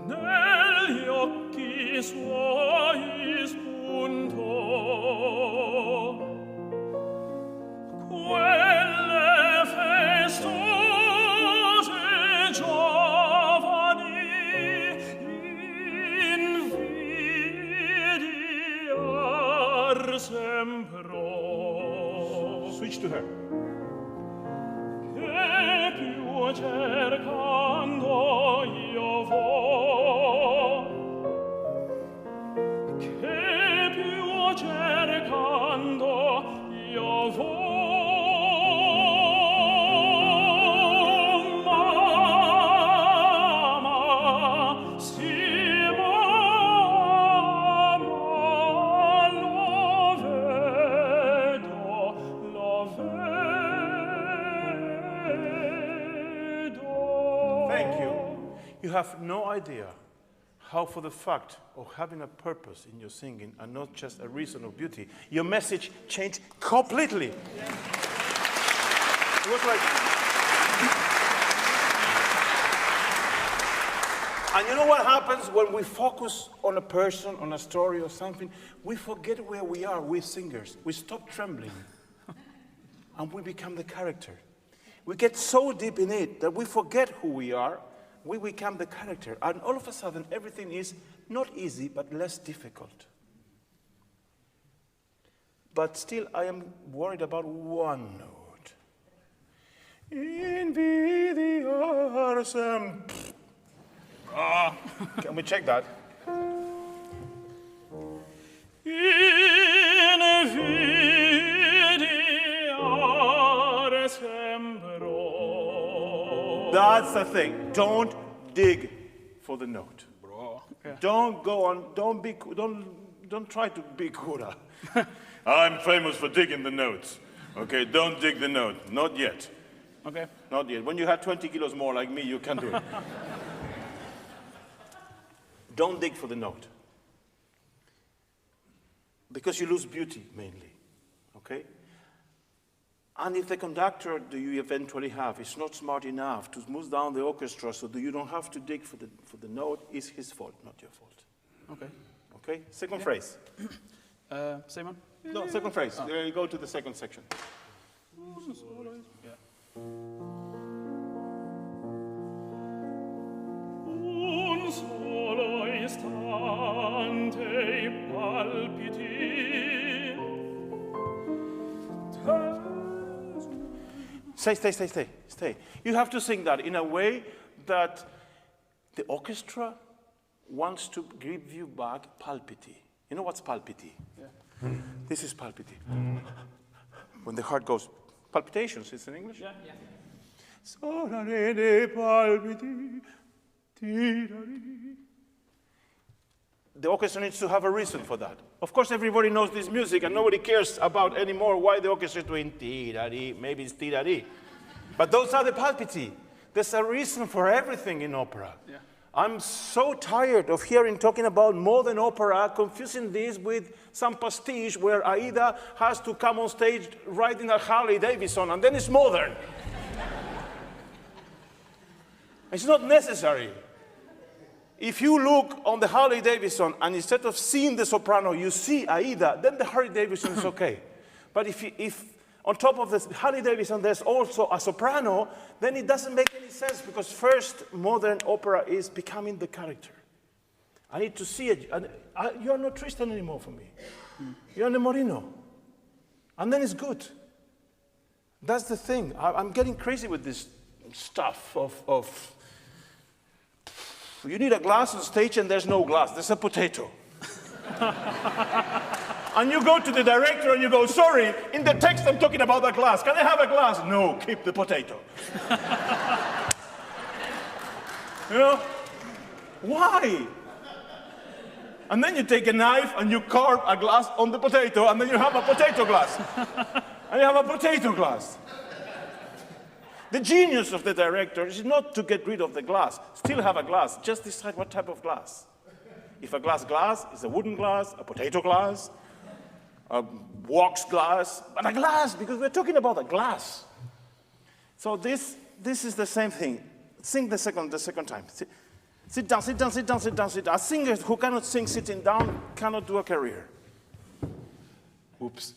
Speaker 4: negli occhi suoi spuntò. Quelle festose giovani invidiar sembrò.
Speaker 2: Switch to her.
Speaker 4: Che più cercando io vo, che più cercando io vo, mamma, sì, mamma, lo vedo.
Speaker 2: Thank you. You have no idea how, for the fact of having a purpose in your singing and not just a reason of beauty, your message changed completely. Yeah. It was like... And you know what happens when we focus on a person, on a story or something? We forget where we are, we singers. We stop trembling. And we become the character. We get so deep in it that we forget who we are. We become the character. And all of a sudden, everything is not easy, but less difficult. But still, I am worried about one note. Invidiarsem. Can we check that? That's the thing. Don't dig for the note.
Speaker 5: Bro. Yeah.
Speaker 2: Don't go on. Don't try to be Cura. I'm famous for digging the notes. Okay, don't dig the note. Not yet.
Speaker 5: Okay.
Speaker 2: Not yet. When you have 20 kilos more like me, you can do it. Don't dig for the note. Because you lose beauty, mainly. Okay? And if the conductor that you eventually have is not smart enough to smooth down the orchestra so that you don't have to dig for the note, it's his fault, not your fault.
Speaker 5: Okay.
Speaker 2: Okay? Second phrase.
Speaker 5: Same one?
Speaker 2: No, second phrase. You go to the second section.
Speaker 5: Yeah.
Speaker 4: Un solo istante palpiti.
Speaker 2: Stay. You have to sing that in a way that the orchestra wants to give you back palpiti. You know what's palpiti?
Speaker 5: Yeah.
Speaker 2: This is palpiti. When the heart goes, palpitations, it's in English?
Speaker 5: Yeah.
Speaker 2: Palpiti. The orchestra needs to have a reason for that. Of course, everybody knows this music, and nobody cares about anymore why the orchestra is doing ti-da-di, maybe it's ti-da-di. But those are the palpiti. There's a reason for everything in opera.
Speaker 5: Yeah.
Speaker 2: I'm so tired of hearing talking about modern opera, confusing this with some pastiche where Aida has to come on stage riding a Harley Davidson, and then it's modern. It's not necessary. If you look on the Harley Davidson and instead of seeing the soprano, you see Aida, then the Harley Davidson is okay. But if on top of this Harley Davidson, there's also a soprano, then it doesn't make any sense because first modern opera is becoming the character. I need to see it. You are not Tristan anymore for me. You are Nemorino. And then it's good. That's the thing. I'm getting crazy with this stuff of you need a glass on stage and there's no glass. There's a potato. And you go to the director and you go, sorry, in the text I'm talking about a glass. Can I have a glass? No, keep the potato. You know? Why? And then you take a knife and you carve a glass on the potato and then you have a potato glass. And you have a potato glass. The genius of the director is not to get rid of the glass. Still have a glass. Just decide what type of glass. If a glass is a wooden glass, a potato glass, a wax glass, but a glass, because we're talking about a glass. So this is the same thing. Sing the second time. Sit down, sit down, sit down, sit down, sit down. A singer who cannot sing sitting down cannot do a career. Oops.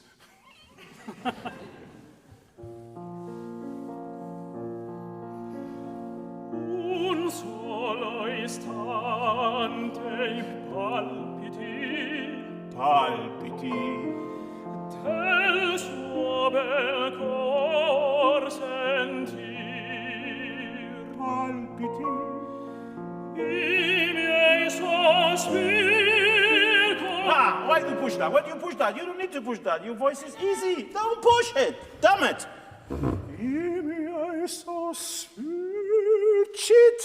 Speaker 4: Un solo istante palpiti, del suo bel cor sentir, I miei sospir.
Speaker 2: Why do you push that? Why do you push that? You don't need to push that. Your voice is easy. Don't push it. Damn it. I miei sospir. Cheat.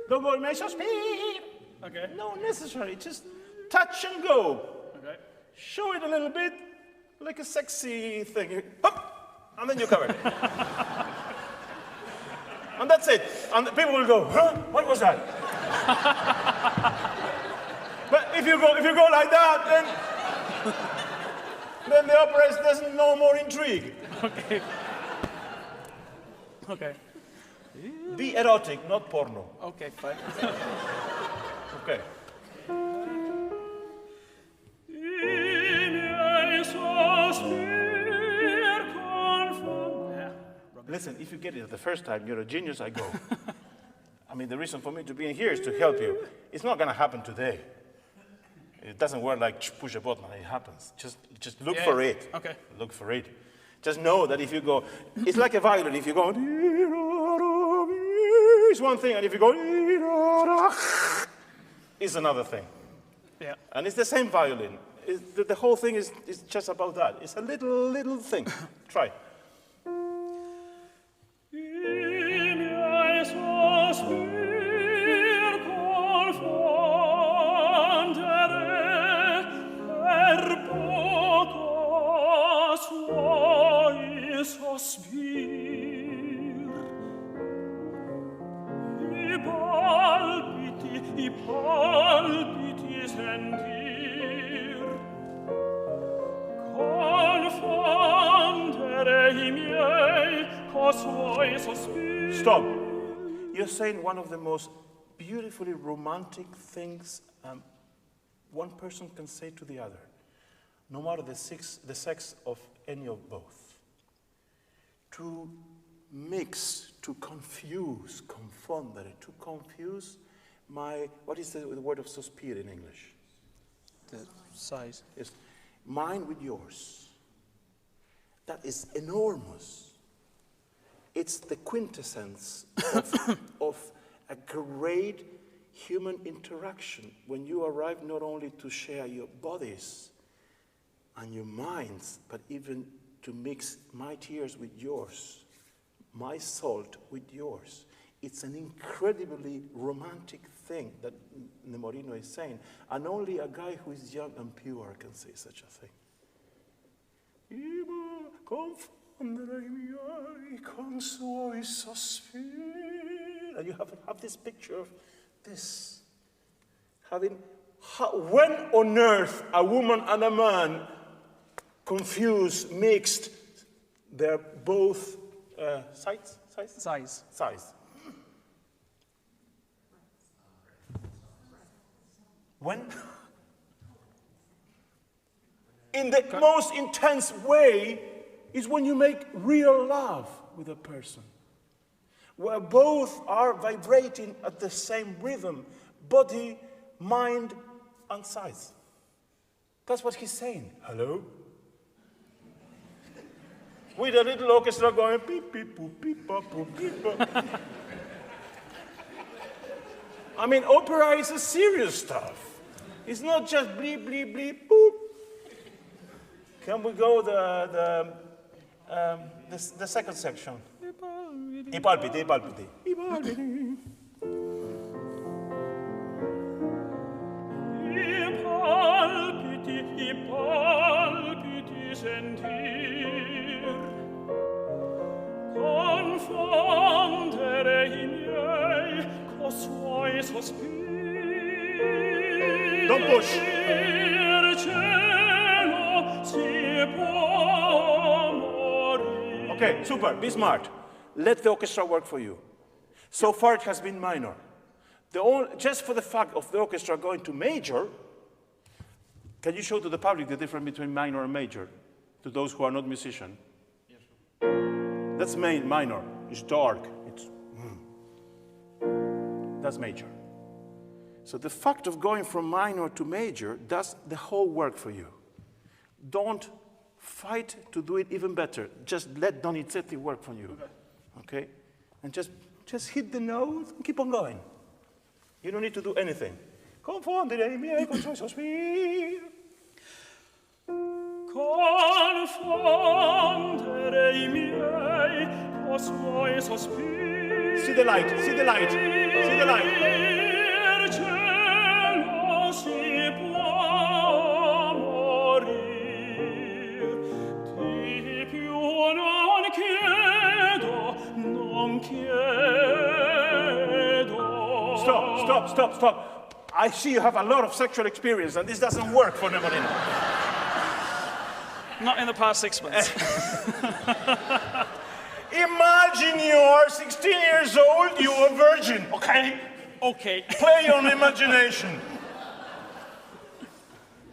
Speaker 2: Don't go, my sospir.
Speaker 5: Okay.
Speaker 2: No necessary. Just touch and go.
Speaker 5: Okay.
Speaker 2: Show it a little bit, like a sexy thing. Hop, and then you cover it. And that's it. And people will go, huh? What was that? But if you go like that, then the opera there's no more intrigue.
Speaker 5: Okay. Okay.
Speaker 2: Be erotic, not porno.
Speaker 5: Okay, fine.
Speaker 2: Okay. Listen, if you get it the first time, you're a genius, I go. I mean, the reason for me to be in here is to help you. It's not going to happen today. It doesn't work like push a button, it happens. Just look for it.
Speaker 5: Okay.
Speaker 2: Look for it. Just know that if you go, it's like a violin. If you go, it's one thing, and if you go, it's another thing.
Speaker 5: Yeah.
Speaker 2: And it's the same violin. The whole thing is just about that. It's a little thing. Try.
Speaker 4: I palpiti sentir, confondere I miei suoi sospiri.
Speaker 2: Stop. You're saying one of the most beautifully romantic things one person can say to the other, no matter the sex of any of both. To mix, to confuse, confondere, to confuse what is the word of sospir in English?
Speaker 5: The size.
Speaker 2: Yes, mine with yours. That is enormous. It's the quintessence of a great human interaction when you arrive not only to share your bodies and your minds, but even to mix my tears with yours, my salt with yours. It's an incredibly romantic thing that Nemorino is saying, and only a guy who is young and pure can say such a thing. And you have this picture of this, when on earth a woman and a man confused, mixed, they're both size. When? in the most intense way is when you make real love with a person, where both are vibrating at the same rhythm, body, mind, and size. That's what he's saying. Hello? With a little orchestra going beep, beep, boop, beep, bop, boop, beep, bop. I mean, opera is a serious stuff. It's not just bleep, bleep, bleep, boop. Can we go the second section? I palpiti, I palpiti. I palpiti.
Speaker 4: I palpiti sentir, confondere I miei co suoi sospiri.
Speaker 2: Don't push.
Speaker 4: Il cielo si può morire.
Speaker 2: Okay, super, be smart. Let the orchestra work for you. So far it has been minor. Just for the fact of the orchestra going to major, can you show to the public the difference between minor and major, to those who are not musicians? Yes. That's minor. It's dark. That's major. So the fact of going from minor to major does the whole work for you. Don't fight to do it even better. Just let Donizetti work for you. Okay? And just hit the notes and keep on going. You don't need to do anything. Confondere I miei con suoi sospiri.
Speaker 4: Confondere I miei co suoi sospiri.
Speaker 2: See the light, see the light, see the light.
Speaker 4: Il cielo si può morir. Di più non chiedo, non chiedo.
Speaker 2: Stop. I see you have a lot of sexual experience and this doesn't work for Nemorino.
Speaker 5: Not in the past 6 months.
Speaker 2: Imagine you're 16 years old, you're a virgin, okay?
Speaker 5: Okay.
Speaker 2: Play on imagination.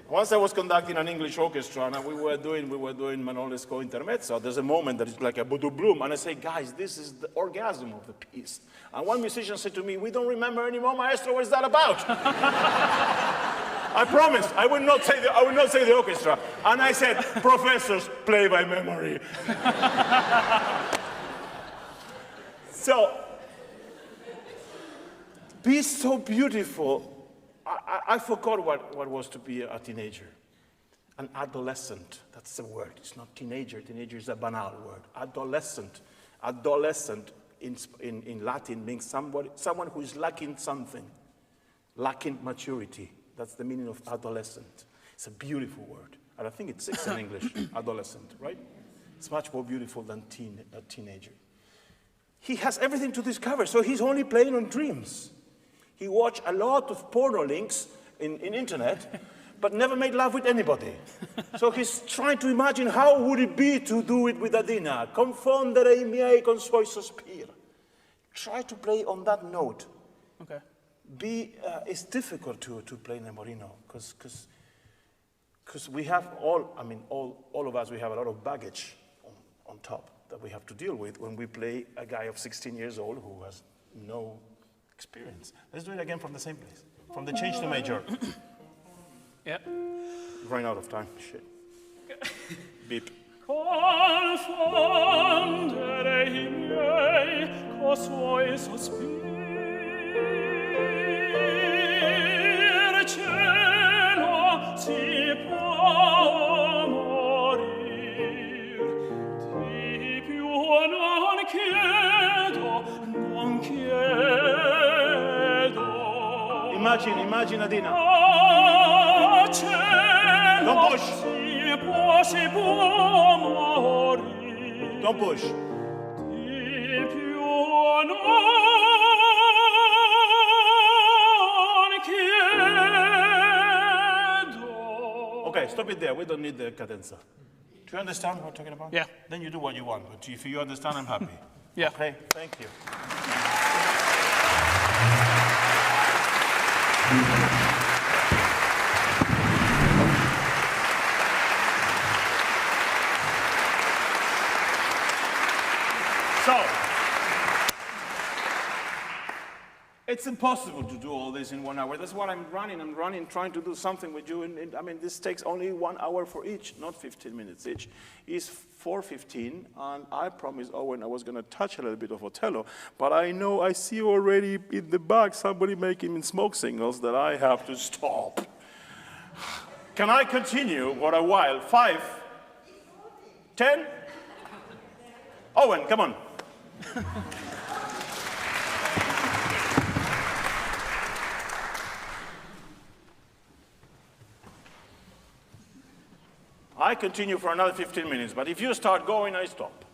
Speaker 2: Once I was conducting an English orchestra and we were doing Manolesco Intermezzo. There's a moment that is like a Boudou Bloom, and I say, guys, this is the orgasm of the piece. And one musician said to me, we don't remember anymore, maestro, what is that about? I promised I would not say the orchestra. And I said, professors, play by memory. So, be so beautiful. I forgot what was to be a teenager. An adolescent, that's the word. It's not teenager. Teenager is a banal word. Adolescent. Adolescent in Latin means someone who is lacking something, lacking maturity. That's the meaning of adolescent. It's a beautiful word. And I think it's 6 in English, adolescent, right? It's much more beautiful than a teenager. He has everything to discover, so he's only playing on dreams. He watched a lot of porno links in internet, but never made love with anybody. So he's trying to imagine how would it be to do it with Adina. Confondere I miei con suoi sospiri. Try to play on that note.
Speaker 5: Okay.
Speaker 2: It's difficult to play Nemorino because we have all of us, we have a lot of baggage on top that we have to deal with when we play a guy of 16 years old who has no experience. Let's do it again from the same place. From the change to major.
Speaker 5: Yeah.
Speaker 2: Running out of time. Shit. Beep.
Speaker 4: Confondere I miei co suoi sospiri. Il cielo si può morir. Di più non chiedo, non chiedo.
Speaker 2: Imagine Adina.
Speaker 4: Don't
Speaker 2: push.
Speaker 4: Si può morir.
Speaker 2: Don't push.
Speaker 4: Di più non chiedo.
Speaker 2: Okay, stop it there. We don't need the cadenza. Do you understand what we're talking about?
Speaker 5: Yeah.
Speaker 2: Then you do what you want. But if you understand, I'm happy.
Speaker 5: Yeah.
Speaker 2: Okay, thank you. it's impossible to do all this in 1 hour. That's what I'm running, trying to do something with you. And I mean, this takes only 1 hour for each, not 15 minutes each. It's 4:15, and I promised Owen I was going to touch a little bit of Othello, but I see already in the back somebody making smoke signals that I have to stop. Can I continue for a while? 5, 10? Owen, come on. I continue for another 15 minutes, but if you start going, I stop.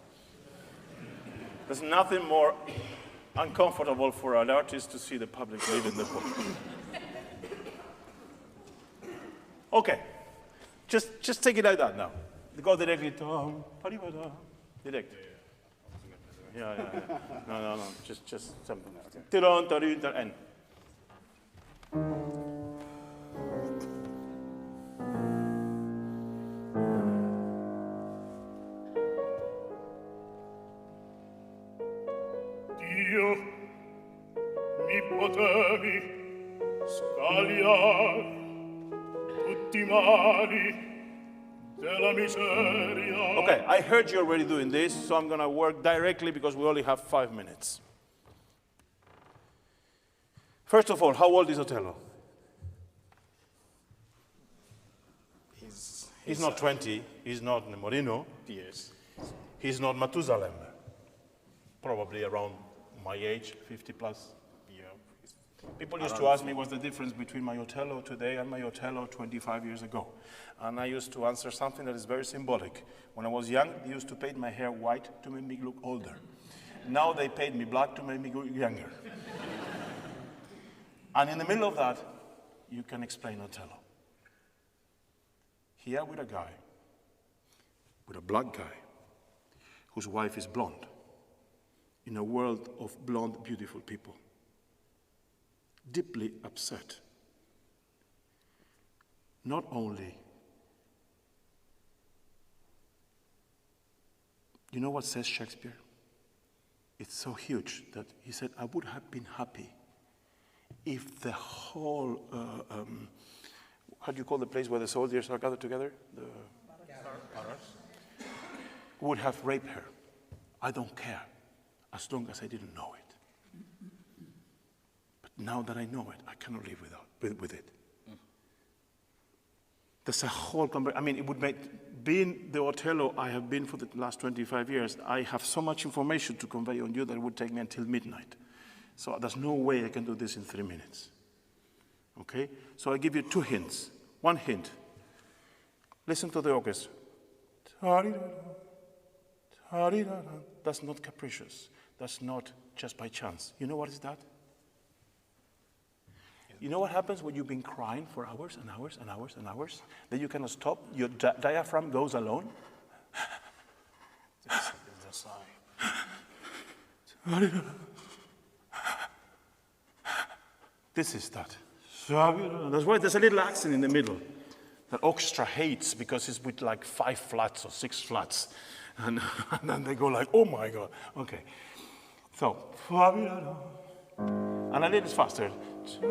Speaker 2: There's nothing more uncomfortable for an artist to see the public leave in the book. Okay, just take it like that now. Go directly to direct. Yeah. No. Just something. End.
Speaker 4: Dio, mi potevi scagliar tutti i mali della miseria.
Speaker 2: Okay, I heard you already doing this, so I'm going to work directly because we only have 5 minutes. First of all, how old is Othello? He's not 20, he's not Nemorino.
Speaker 3: Yes.
Speaker 2: He's not Matusalem. Probably around my age, 50 plus.
Speaker 3: Yeah.
Speaker 2: People used to ask me what's the difference between my Othello today and my Othello 25 years ago. And I used to answer something that is very symbolic. When I was young, they used to paint my hair white to make me look older. Now they paint me black to make me look younger. And in the middle of that, you can explain Othello. Here with a guy, with a black guy, whose wife is blonde, in a world of blonde, beautiful people, deeply upset. Not only, you know what says Shakespeare? It's so huge that he said, I would have been happy if the whole, how do you call the place where the soldiers are gathered together? The barracks. Would have raped her. I don't care, as long as I didn't know it. But now that I know it, I cannot live with it. There's a whole, I mean, it would make, being the Othello I have been for the last 25 years, I have so much information to convey on you that it would take me until midnight. So there's no way I can do this in 3 minutes. Okay? So I give you 2 hints. 1 hint. Listen to the orchestra. That's not capricious. That's not just by chance. You know what is that? You know what happens when you've been crying for hours and hours and hours and hours? Then you cannot stop. Your diaphragm goes alone.
Speaker 3: It's a sigh.
Speaker 2: This is that. That's why there's a little accent in the middle that orchestra hates because it's with like 5 flats or 6 flats. And then they go like, oh my God. Okay. So, and a little faster.
Speaker 4: Dio,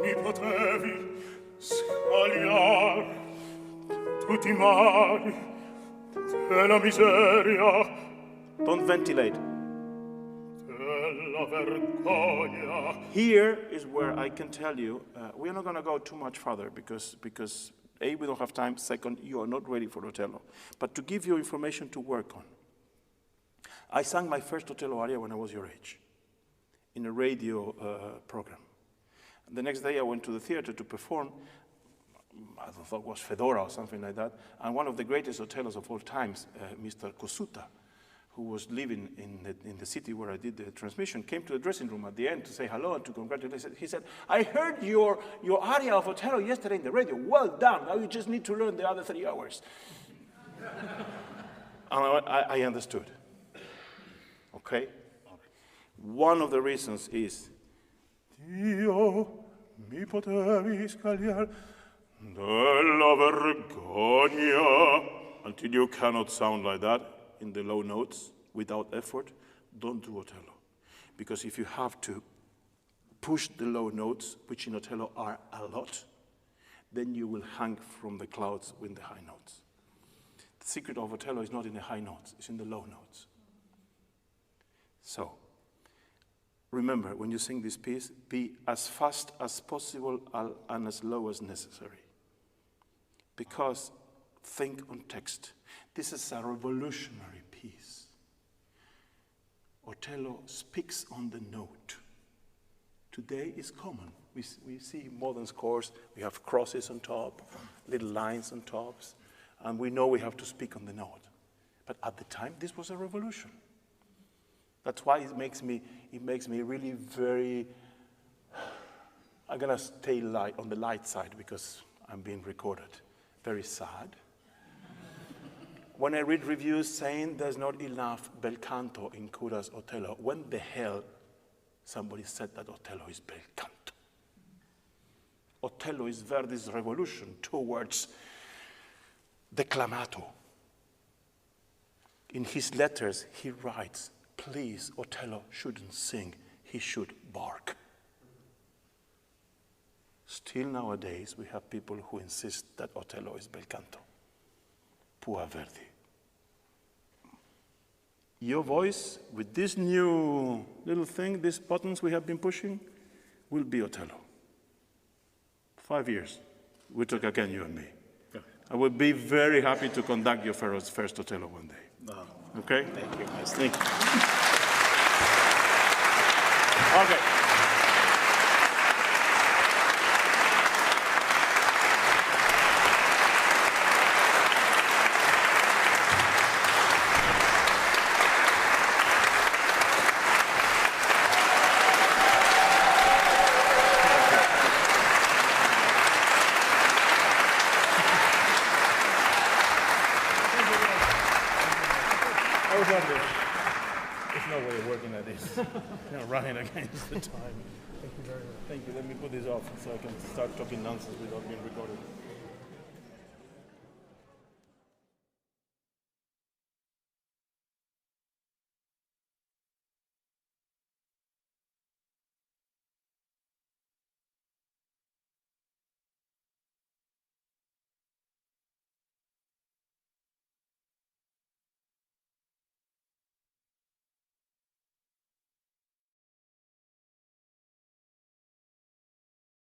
Speaker 4: mi potevi scagliar tutti i mali della miseria.
Speaker 2: Don't ventilate.
Speaker 4: Della vergogna.
Speaker 2: Here is where I can tell you, we're not going to go too much further because A, we don't have time. Second, you are not ready for Othello. But to give you information to work on, I sang my first Othello aria when I was your age in a radio program. And the next day I went to the theater to perform. I thought it was Fedora or something like that. And one of the greatest Othellos of all times, Mr. Kosuta, who was living in the city where I did the transmission, came to the dressing room at the end to say hello and to congratulate. He said, I heard your aria of Othello yesterday in the radio. Well done. Now you just need to learn the other 3 hours. And I understood. Okay? One of the reasons is, Dio mi potevi scagliar della vergogna, until you cannot sound like that in the low notes. without effort, don't do Othello. Because if you have to push the low notes, which in Othello are a lot, then you will hang from the clouds with the high notes. The secret of Othello is not in the high notes, it's in the low notes. So, remember, when you sing this piece, be as fast as possible and as low as necessary. Because think on text. This is a revolutionary piece. Othello speaks on the note. Today is common. We see modern scores, we have crosses on top, little lines on tops, and we know we have to speak on the note. But at the time, this was a revolution. That's why it makes me really very, I'm gonna stay light on the light side because I'm being recorded. Very sad. When I read reviews saying there's not enough bel canto in Cura's Othello, when the hell somebody said that Othello is bel canto? Othello is Verdi's revolution towards declamato. In his letters, he writes, please, Othello shouldn't sing, he should bark. Still nowadays, we have people who insist that Othello is bel canto. Poor Verdi. Your voice, with this new little thing, these buttons we have been pushing, will be Othello. 5 years. We talk again, you and me. Yeah. I would be very happy to conduct your first Othello one day. Oh. Okay?
Speaker 3: Thank you, Master.
Speaker 2: Thank you. Okay. There's no way of working like this. Running against the time. Thank you very much. Thank you. Let me put this off so I can start talking nonsense without being recorded.